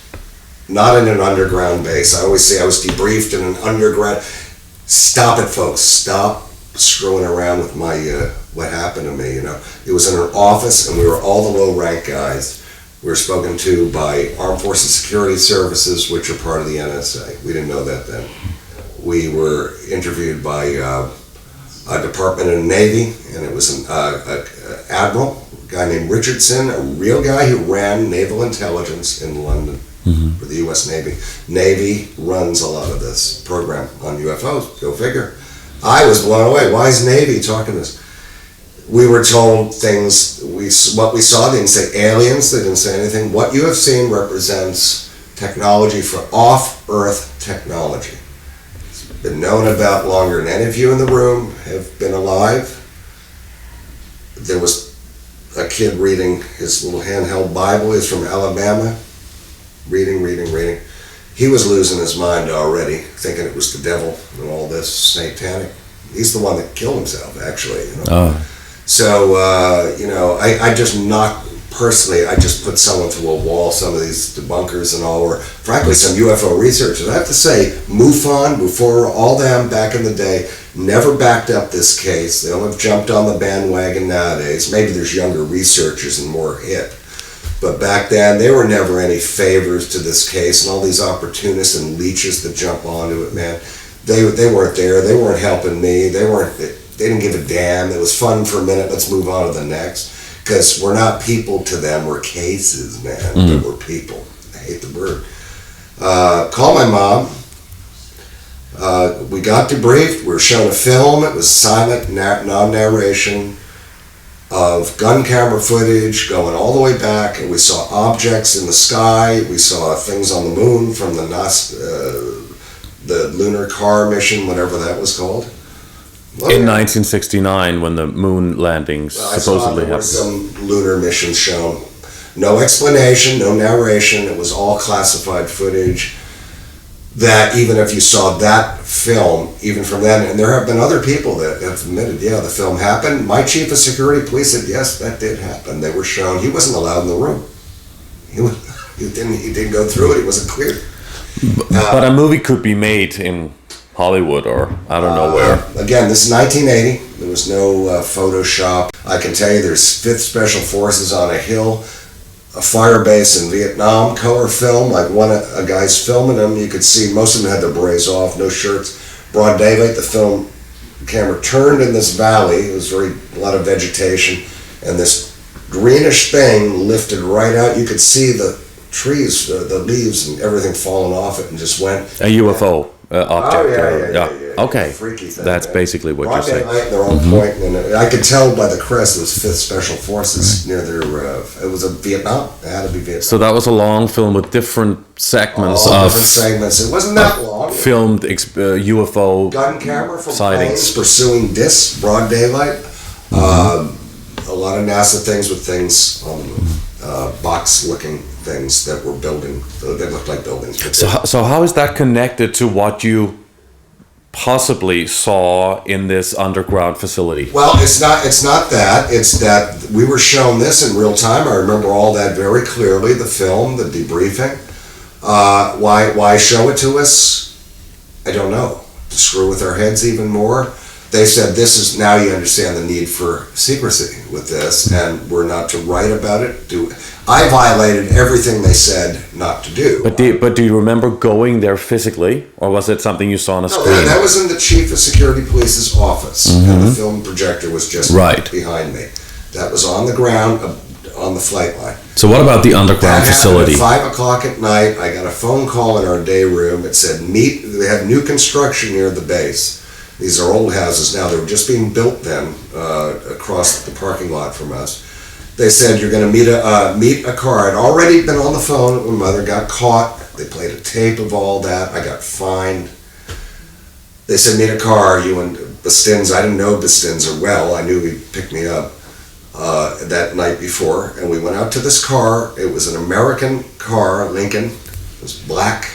Not in an underground base. I always say I was debriefed in an underground. Stop it, folks. Stop screwing around with my what happened to me. You know, it was in an office, and we were all the low-rank guys. We were spoken to by Armed Forces Security Services, which are part of the NSA. We didn't know that then. We were interviewed by a Department of the Navy, and it was an admiral, a guy named Richardson, a real guy who ran naval intelligence in London. For the U.S. Navy. Navy runs a lot of this program on UFOs. Go figure. I was blown away. Why is Navy talking to us? We were told things. What we saw, they didn't say aliens. They didn't say anything. What you have seen represents technology for off-Earth technology. It's been known about longer than any of you in the room have been alive. There was a kid reading his little handheld Bible. He's from Alabama. Reading. He was losing his mind already, thinking it was the devil and all this satanic. He's the one that killed himself, actually. You know? So, I just personally, I just put someone to a wall, some of these debunkers and all, or frankly, some UFO researchers. I have to say, MUFON, before all them back in the day, never backed up this case. They all have jumped on the bandwagon nowadays. Maybe there's younger researchers and more hip. But back then, there were never any favors to this case, and all these opportunists and leeches that jump onto it, man. They weren't there. They weren't helping me. They didn't give a damn. It was fun for a minute. Let's move on to the next. Because we're not people to them. We're cases, man. But we're people. I hate the word. Call my mom. We got debriefed. We were shown a film. It was silent, non-narration, of gun camera footage going all the way back, and we saw objects in the sky. We saw things on the moon from the lunar car mission, whatever that was called. In 1969, when the moon landings supposedly happened. Some lunar missions shown. No explanation, no narration. It was all classified footage. That even if you saw that film, even from then, and there have been other people that have admitted, yeah, the film happened. My chief of security police said, yes, that did happen. They were shown. He wasn't allowed in the room. He didn't go through it. He wasn't cleared. But a movie could be made in Hollywood or I don't know where. Again, this is 1980. There was no Photoshop. I can tell you there's 5th Special Forces on a hill, a fire base in Vietnam, color film, like a guy's filming them. You could see most of them had their berets off, no shirts. Broad daylight, the film camera turned in this valley. It was a lot of vegetation, and this greenish thing lifted right out. You could see the trees, the leaves and everything falling off it, and just went. A UFO object. Yeah. Okay, Freaky thing, that's basically what you're saying. They're on point, and I could tell by the crest it was 5th Special Forces near their. It was a Vietnam. It had to be Vietnam. So that was a long film with different segments different segments. It wasn't that long. Filmed UFO gun camera from sightings, planes pursuing discs, broad daylight. A lot of NASA things with things on the moon, box-looking things that were building. They looked like buildings. So how is that connected to what you possibly saw in this underground facility? Well, it's not that. It's that we were shown this in real time. I remember all that very clearly. The film, the debriefing. Why show it to us? I don't know. To screw with our heads even more. They said this is now you understand the need for secrecy with this, and we're not to write about it. I violated everything they said not to do. But do you remember going there physically, or was it something you saw on a screen? No, that was in the Chief of Security Police's office, and the film projector was just behind me. That was on the ground, on the flight line. So what about the underground facility? At 5 o'clock at night, I got a phone call in our day room. It said, they have new construction near the base. These are old houses now. They were just being built then across the parking lot from us. They said, you're going to meet a car. I'd already been on the phone. My mother got caught. They played a tape of all that. I got fined. They said, meet a car. You and Bastins. I didn't know Bastins well. I knew he'd pick me up. that night before, and we went out to this car. It was an American car, Lincoln. It was black.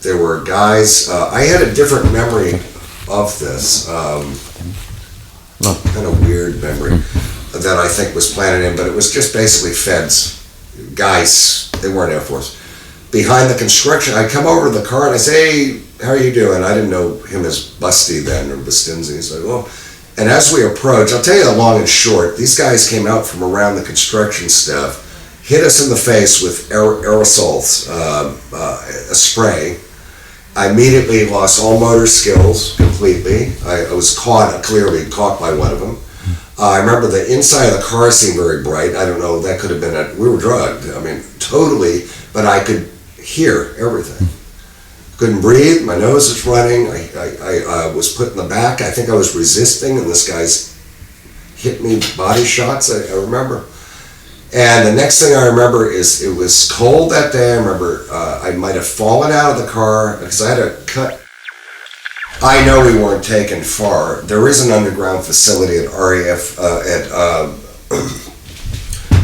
There were guys. I had a different memory of this, kind of weird memory that I think was planted in, but it was just basically feds, guys. They weren't Air Force. Behind the construction, I come over to the car and I say, "Hey, how are you doing?" I didn't know him as Busty then, or Bustinzi. He's like, "Well," and as we approach, I'll tell you the long and short, these guys came out from around the construction stuff, hit us in the face with aerosols, a spray. I immediately lost all motor skills completely. I was clearly caught by one of them. I remember the inside of the car seemed very bright. I don't know, that could have been we were drugged. I mean, totally, but I could hear everything. Couldn't breathe, my nose was running, I was put in the back. I think I was resisting, and this guy's hit me body shots, I remember. And the next thing I remember is it was cold that day. I remember I might have fallen out of the car because I had a cut. I know we weren't taken far. There is an underground facility at RAF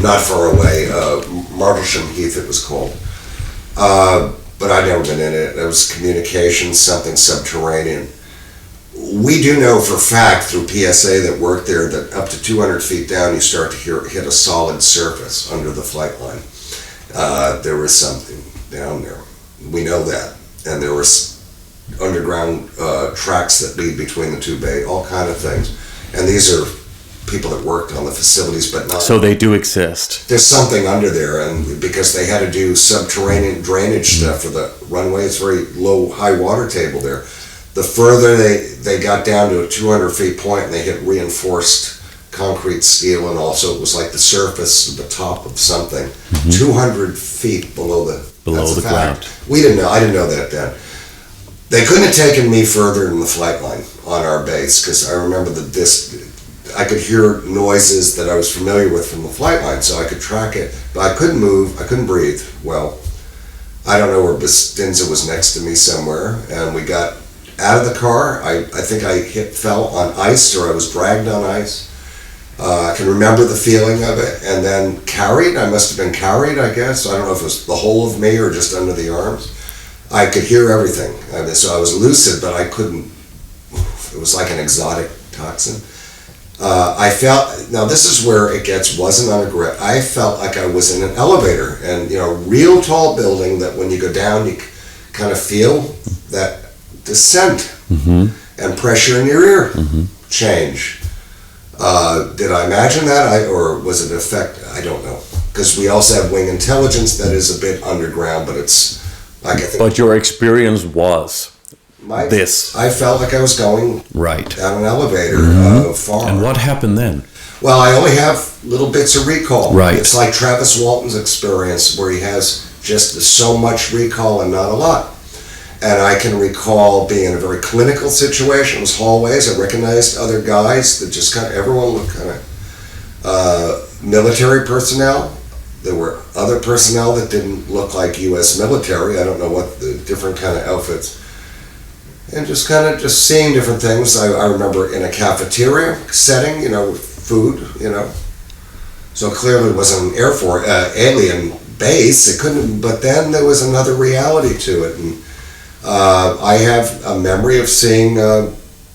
not far away, Rendlesham Heath it was called. But I'd never been in it. There was communications, something subterranean. We do know for a fact through PSA that worked there that up to 200 feet down you start to hit a solid surface under the flight line. There was something down there. We know that. And there was underground tracks that lead between the two bays, all kind of things. And these are people that worked on the facilities, but not. So they do exist. There's something under there, and because they had to do subterranean drainage stuff for the runway, it's very low, high water table there. The further they got down to a 200 feet point, and they hit reinforced concrete steel, and also it was like the surface of the top of something, 200 feet below the ground. We didn't know. I didn't know that then. They couldn't have taken me further than the flight line on our base, because I remember I could hear noises that I was familiar with from the flight line, so I could track it, but I couldn't move, I couldn't breathe. Well, I don't know where Bustinza was next to me somewhere, and we got out of the car. I think I fell on ice, or I was dragged on ice. I can remember the feeling of it, and then carried. I must have been carried, I guess. I don't know if it was the whole of me or just under the arms. I could hear everything. So I was lucid, but I couldn't. It was like an exotic toxin. I felt, now this is where it wasn't underground. I felt like I was in an elevator, and real tall building that when you go down, you kind of feel that descent and pressure in your ear change. Did I imagine that, or was it an effect? I don't know, because we also have wing intelligence that is a bit underground, but it's like I think. But your experience was this. I felt like I was going right down an elevator far. And what happened then? Well, I only have little bits of recall. Right. It's like Travis Walton's experience, where he has just so much recall and not a lot. And I can recall being in a very clinical situation. It was hallways. I recognized other guys that just everyone looked kind of military personnel. There were other personnel that didn't look like U.S. military. I don't know what the different kind of outfits. And just seeing different things. I remember in a cafeteria setting, food, So clearly it wasn't an Air Force, alien base. It couldn't, but then there was another reality to it. And I have a memory of seeing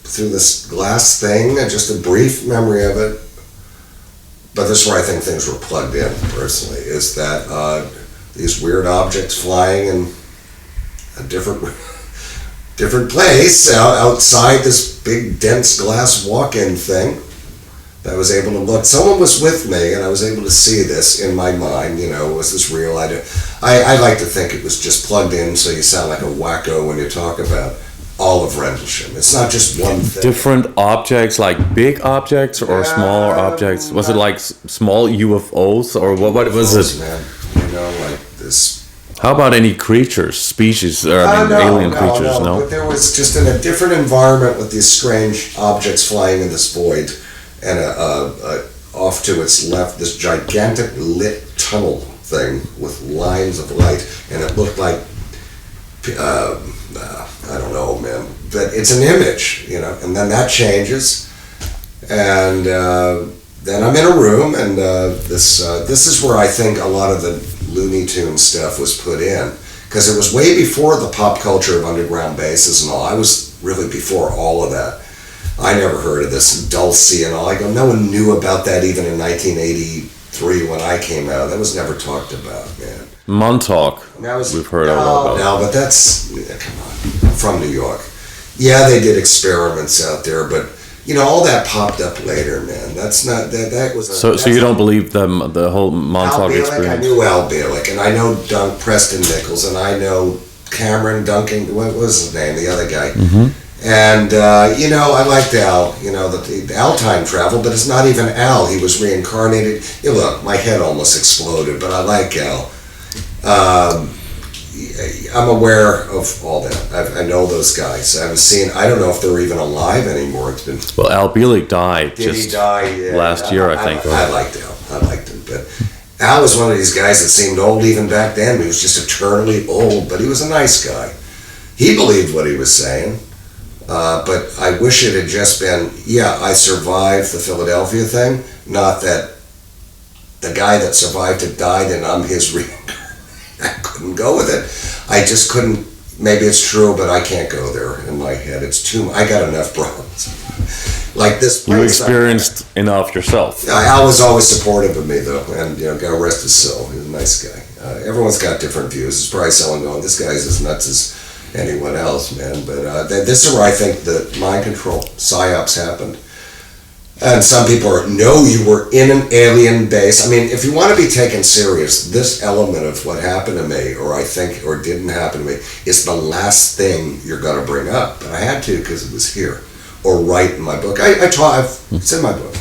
through this glass thing, just a brief memory of it. But this is where I think things were plugged in, personally, is that these weird objects flying in a different place outside this big, dense glass walk-in thing that I was able to look. Someone was with me, and I was able to see this in my mind, was this real? I like to think it was just plugged in, so you sound like a wacko when you talk about all of Rendlesham. It's not just one thing. Different objects, like big objects or smaller objects? Was it like small UFOs, or what was it? Man. Like this. How about any creatures, species, or alien creatures? No. But there was just in a different environment with these strange objects flying in this void, and off to its left, this gigantic lit tunnel thing with lines of light, and it looked like I don't know, man. But it's an image, and then that changes, and then I'm in a room, and this is where I think a lot of the Looney Tunes stuff was put in, because it was way before the pop culture of underground bases and all. I was really before all of that. I never heard of this Dulcie and all. I go, no one knew about that even in 1983 when I came out. That was never talked about, man. Montauk, we've heard a lot about. No, but that's, come on, I'm from New York. Yeah, they did experiments out there, but you know, all that popped up later, man. That's not, that was... So you don't believe the whole Montauk experience? I knew Al Bielek, and I know Preston Nichols, and I know Cameron Duncan, what was his name, the other guy. Mm-hmm. And, you know, I liked Al, you know, the Al time travel, but it's not even Al. He was reincarnated. Yeah, look, my head almost exploded, but I like Al. I'm aware of all that. I know those guys. I don't know if they're even alive anymore. It's been... Well, Al Bielek died Yeah, last year, I think. I liked Al. I liked him. But Al was one of these guys that seemed old even back then. He was just eternally old, but he was a nice guy. He believed what he was saying. But I wish it had just been, yeah, I survived the Philadelphia thing, not that the guy that survived it died and I'm his reincarnation. I couldn't go with it. I just couldn't. Maybe it's true, but I can't go there in my head. It's too. I got enough problems. Like this place. You experienced enough yourself. Al was always supportive of me, though, and you know, God rest his soul. He's a nice guy. Everyone's got different views. It's probably someone going, "This guy's as nuts as anyone else, man." But this is where I think the mind control psyops happened. And some people are, no, you were in an alien base. I mean, if you want to be taken serious, this element of what happened to me, or I think, or didn't happen to me, is the last thing you're going to bring up. But I had to because it was here, or write in my book. It's in my book.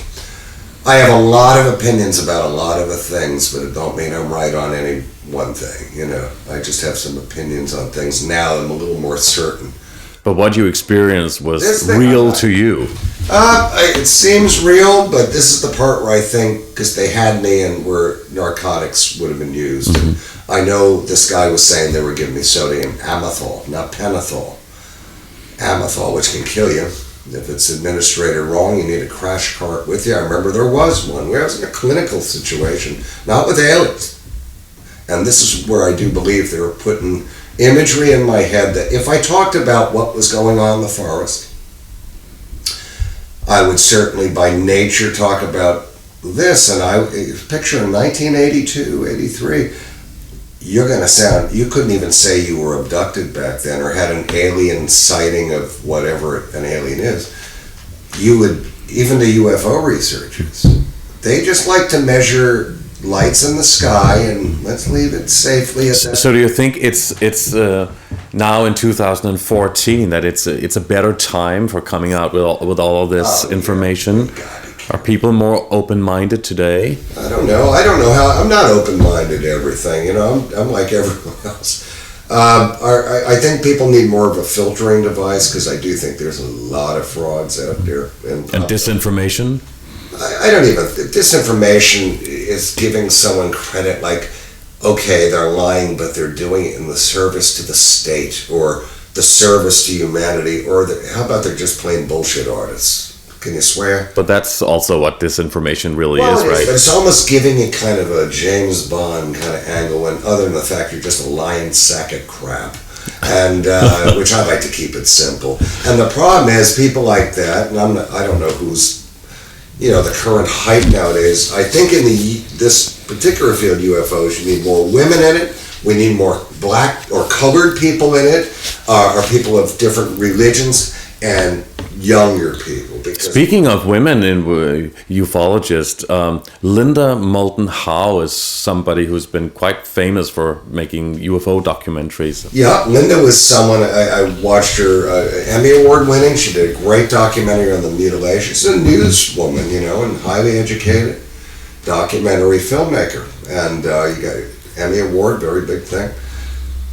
I have a lot of opinions about a lot of the things, but it don't mean I'm right on any one thing, you know. I just have some opinions on things now. I'm a little more certain. But what you experienced was real to you. It seems real, but this is the part where I think, because they had me and where narcotics would have been used. Mm-hmm. I know this guy was saying they were giving me sodium amythol, not pentothal. Amythol, which can kill you. If it's administered wrong, you need a crash cart with you. I remember there was one where I was in a clinical situation, not with aliens. And this is where I do believe they were putting imagery in my head that if I talked about what was going on in the forest, I would certainly by nature talk about this. And I picture in 1982, 83, you're going to sound, you couldn't even say you were abducted back then or had an alien sighting of whatever an alien is. You would, even the UFO researchers, they just like to measure lights in the sky and let's leave it safely at that. So do you think it's now in 2014 that it's a better time for coming out with all of this information? Yeah. Are people more open-minded today? I don't know how. I'm not open-minded to everything. You know, I'm like everyone else. I think people need more of a filtering device because I do think there's a lot of frauds out there. And disinformation? I don't even. Disinformation is giving someone credit like, okay, they're lying, but they're doing it in the service to the state or the service to humanity, or how about they're just plain bullshit artists? Can you swear? But that's also what disinformation really is, right? But it's almost giving it kind of a James Bond kind of angle, and other than the fact you're just a lying sack of crap, and which I like to keep it simple. And the problem is people like that, and I don't know who's, you know, the current hype nowadays. I think in this particular field, UFOs, you need more women in it. We need more black or colored people in it, or people of different religions, and younger people. Speaking of women in ufologists, Linda Moulton Howe is somebody who's been quite famous for making UFO documentaries. Yeah, Linda was someone, I watched her, Emmy Award winning. She did a great documentary on the mutilation. She's a newswoman, you know, and highly educated documentary filmmaker. And you got Emmy Award, very big thing.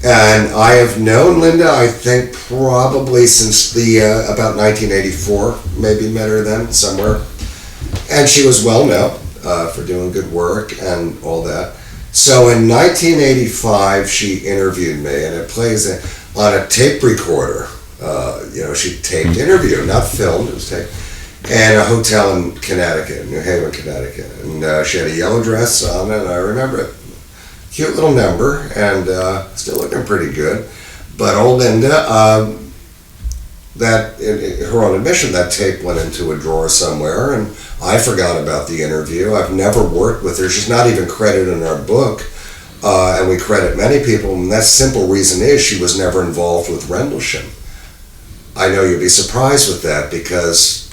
And I have known Linda, I think, probably since about 1984, maybe met her then somewhere. And she was well known for doing good work and all that. So in 1985, she interviewed me, and it plays on a tape recorder. You know, she taped interview, not filmed, it was taped. and a hotel in Connecticut, New Haven, Connecticut. And she had a yellow dress on, and I remember it. Cute little number, and still looking pretty good. But old Linda, that in her own admission, that tape went into a drawer somewhere, and I forgot about the interview. I've never worked with her. She's not even credited in our book, and we credit many people, and that simple reason is she was never involved with Rendlesham. I know you'd be surprised with that, because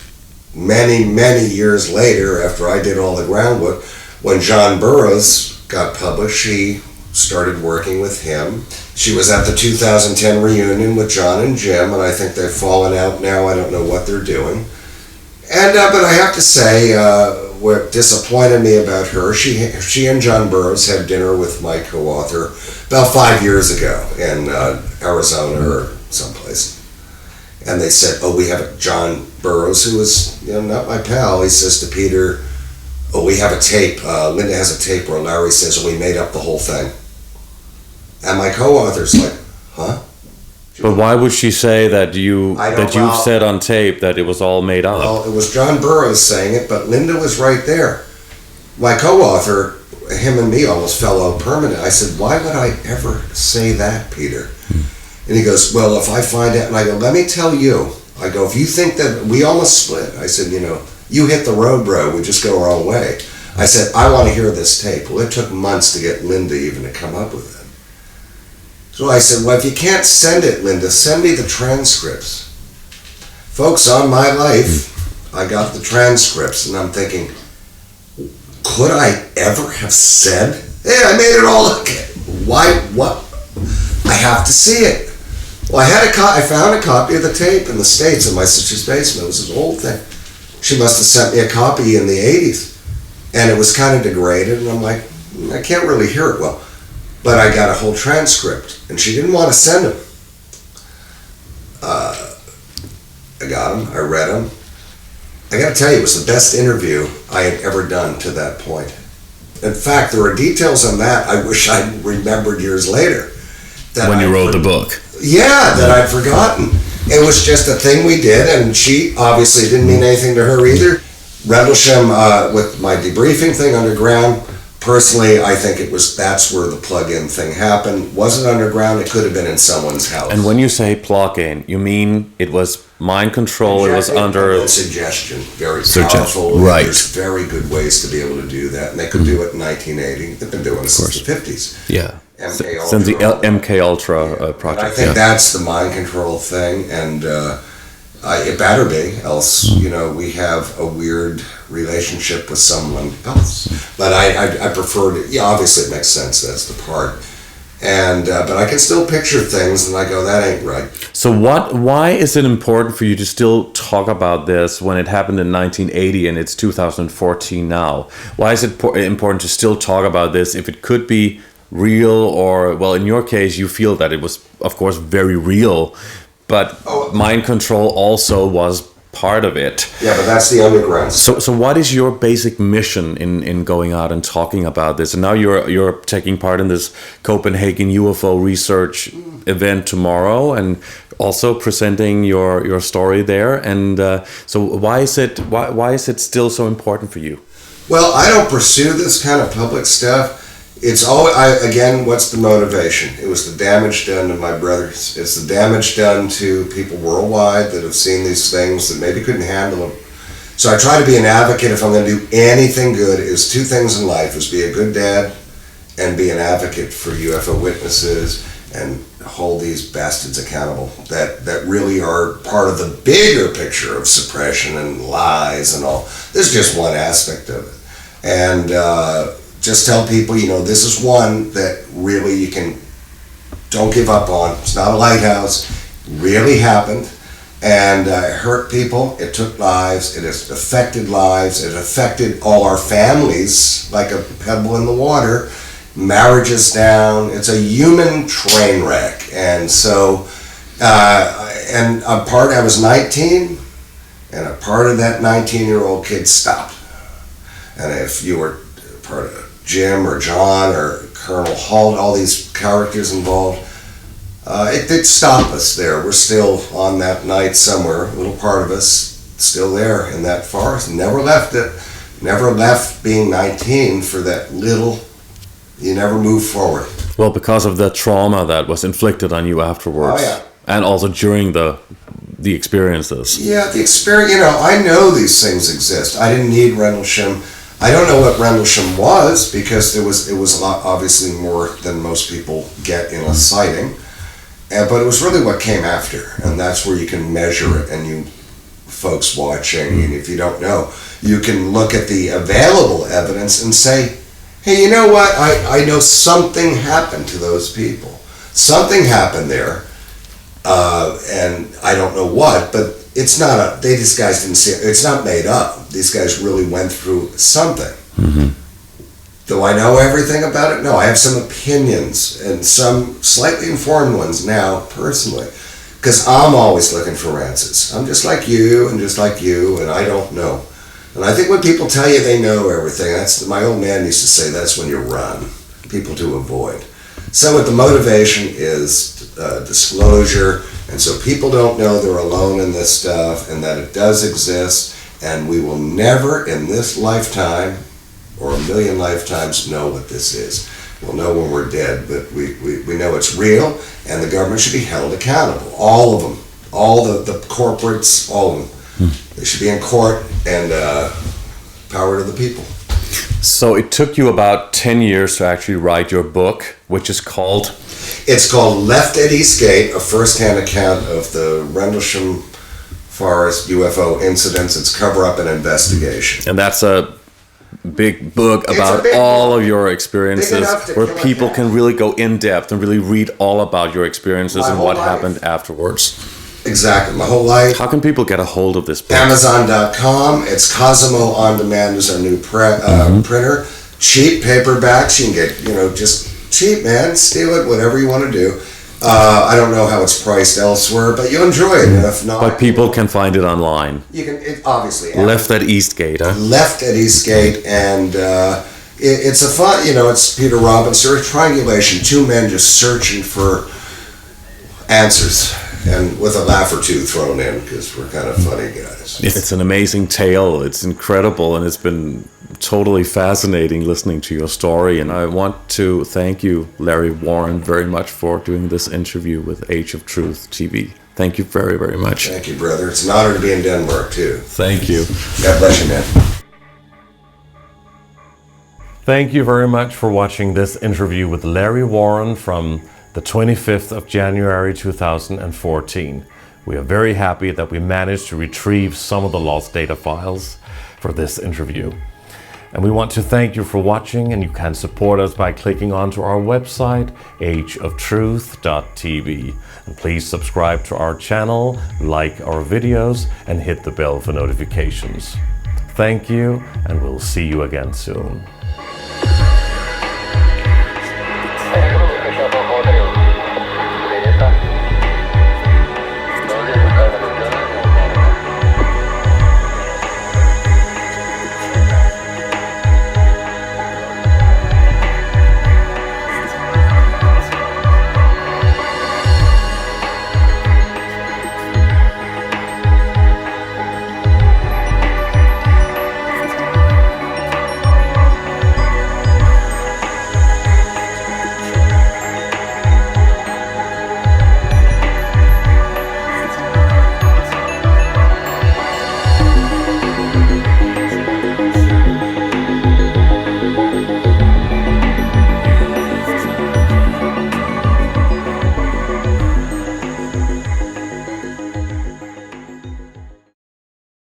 many, many years later, after I did all the groundwork, when John Burroughs got published, she started working with him. She was at the 2010 reunion with John and Jim, and I think they've fallen out now. I don't know what they're doing. And but I have to say, what disappointed me about her, she and John Burroughs had dinner with my co-author about 5 years ago in Arizona or someplace. And they said, oh, we have a John Burroughs, who is not my pal. He says to Peter, oh, we have a tape. Linda has a tape where Larry says, oh, we made up the whole thing. And my co-author's like, huh? But why would she say that you've said on tape that it was all made up? Well, it was John Burroughs saying it, but Linda was right there. My co-author, him and me almost fell out permanent. I said, why would I ever say that, Peter? And he goes, well, if I find out, and I go, let me tell you. I go, if you think that we almost split, I said, you hit the road, bro. We just go our own way. I said, I want to hear this tape. Well, it took months to get Linda even to come up with it. So I said, well, if you can't send it, Linda, send me the transcripts. Folks, on my life, I got the transcripts, and I'm thinking, could I ever have said, hey, I made it all up? Why, what? I have to see it. Well, I found a copy of the tape in the States in my sister's basement. It was this old thing. She must have sent me a copy in the 80s. And it was kind of degraded, and I'm like, I can't really hear it well. But I got a whole transcript, and she didn't want to send them. I got them, I read them. I got to tell you, it was the best interview I had ever done to that point. In fact, there are details on that I wish I remembered years later. When you wrote the book. Yeah, that I'd forgotten. It was just a thing we did, and she obviously didn't mean anything to her either. Rendlesham, with my debriefing thing underground, personally, I think that's where the plug-in thing happened. Was it underground? It could have been in someone's house. And when you say plug-in, you mean it was mind control, it was under... Suggestion, very powerful. Right. There's very good ways to be able to do that, and they could do it in 1980. They've been doing it since the 50s. Yeah. MK Ultra. Since the MK Ultra project. And I think that's the mind control thing, and it better be, else we have a weird relationship with someone else. But I prefer to. Yeah, obviously it makes sense. That's the part. And but I can still picture things, and I go, that ain't right. So why is it important for you to still talk about this when it happened in 1980 and it's 2014 now? Why is it important to still talk about this if it could be real, or, well, in your case, you feel that it was, of course, very real, but mind control also was part of it. Yeah, but that's the underground. So what is your basic mission in going out and talking about this? And now you're taking part in this Copenhagen UFO research event tomorrow, and also presenting your story there. And so why is it still so important for you? Well, I don't pursue this kind of public stuff. It's all, again, what's the motivation? It was the damage done to my brothers. It's the damage done to people worldwide that have seen these things that maybe couldn't handle them. So I try to be an advocate. If I'm going to do anything good, is two things in life, is be a good dad and be an advocate for UFO witnesses and hold these bastards accountable that really are part of the bigger picture of suppression and lies and all. There's just one aspect of it. And just tell people, this is one that really don't give up on. It's not a lighthouse. It really happened. And it hurt people. It took lives. It has affected lives. It affected all our families like a pebble in the water. Marriages down. It's a human train wreck. And so, I was 19, and a part of that 19-year-old kid stopped. And if you were part of Jim or John or Colonel Halt, all these characters involved, it did stop us there. We're still on that night somewhere, a little part of us, still there in that forest. Never left it. Never left being 19 for that little. You never move forward. Well, because of the trauma that was inflicted on you afterwards. Oh, yeah. And also during the experiences. Yeah, the experience, I know these things exist. I didn't need Rendlesham. I don't know what Rendlesham was, because it was a lot, obviously, more than most people get in a sighting. But it was really what came after, and that's where you can measure it. And you folks watching, and if you don't know, you can look at the available evidence and say, hey, you know what? I know something happened to those people. Something happened there, and I don't know what, but it's not these guys didn't see it. It's not made up. These guys really went through something. Mm-hmm. Do I know everything about it? No, I have some opinions, and some slightly informed ones now, personally, because I'm always looking for answers. I'm just like you, and I don't know. And I think when people tell you they know everything, that's my old man used to say, that's when you run, people to avoid. So what the motivation is disclosure, and so people don't know they're alone in this stuff, and that it does exist, and we will never in this lifetime or a million lifetimes know what this is. We'll know when we're dead, but we know it's real, and the government should be held accountable. All of them, all the corporates, all of them. They should be in court, and power to the people. So it took you about 10 years to actually write your book, which is called? It's called Left at Eastgate, a first-hand account of the Rendlesham Forest UFO incidents. It's cover-up and investigation. And that's a big book about all of your experiences, where people can really go in depth and really read all about your experiences and what happened afterwards. Exactly, my whole life. How can people get a hold of this book? Amazon.com. It's Cosmo On Demand is our new printer. Cheap paperbacks. You can get, just cheap, man. Steal it, whatever you want to do. I don't know how it's priced elsewhere, but you'll enjoy it. If not, but people can find it online. You can, obviously. Left at Eastgate, huh? Left at Eastgate, and it's a fun, it's Peter Robbins, or a triangulation, two men just searching for answers, and with a laugh or two thrown in, because we're kind of funny guys. It's an amazing tale. It's incredible, and it's been totally fascinating listening to your story. And I want to thank you, Larry Warren, very much for doing this interview with Age of Truth TV. Thank you very, very much. Thank you, brother. It's an honor to be in Denmark, too. Thank you. God bless you, man. Thank you very much for watching this interview with Larry Warren from the 25th of January 2014. We are very happy that we managed to retrieve some of the lost data files for this interview. And we want to thank you for watching, and you can support us by clicking onto our website, ageoftruth.tv. And please subscribe to our channel, like our videos, and hit the bell for notifications. Thank you, and we'll see you again soon.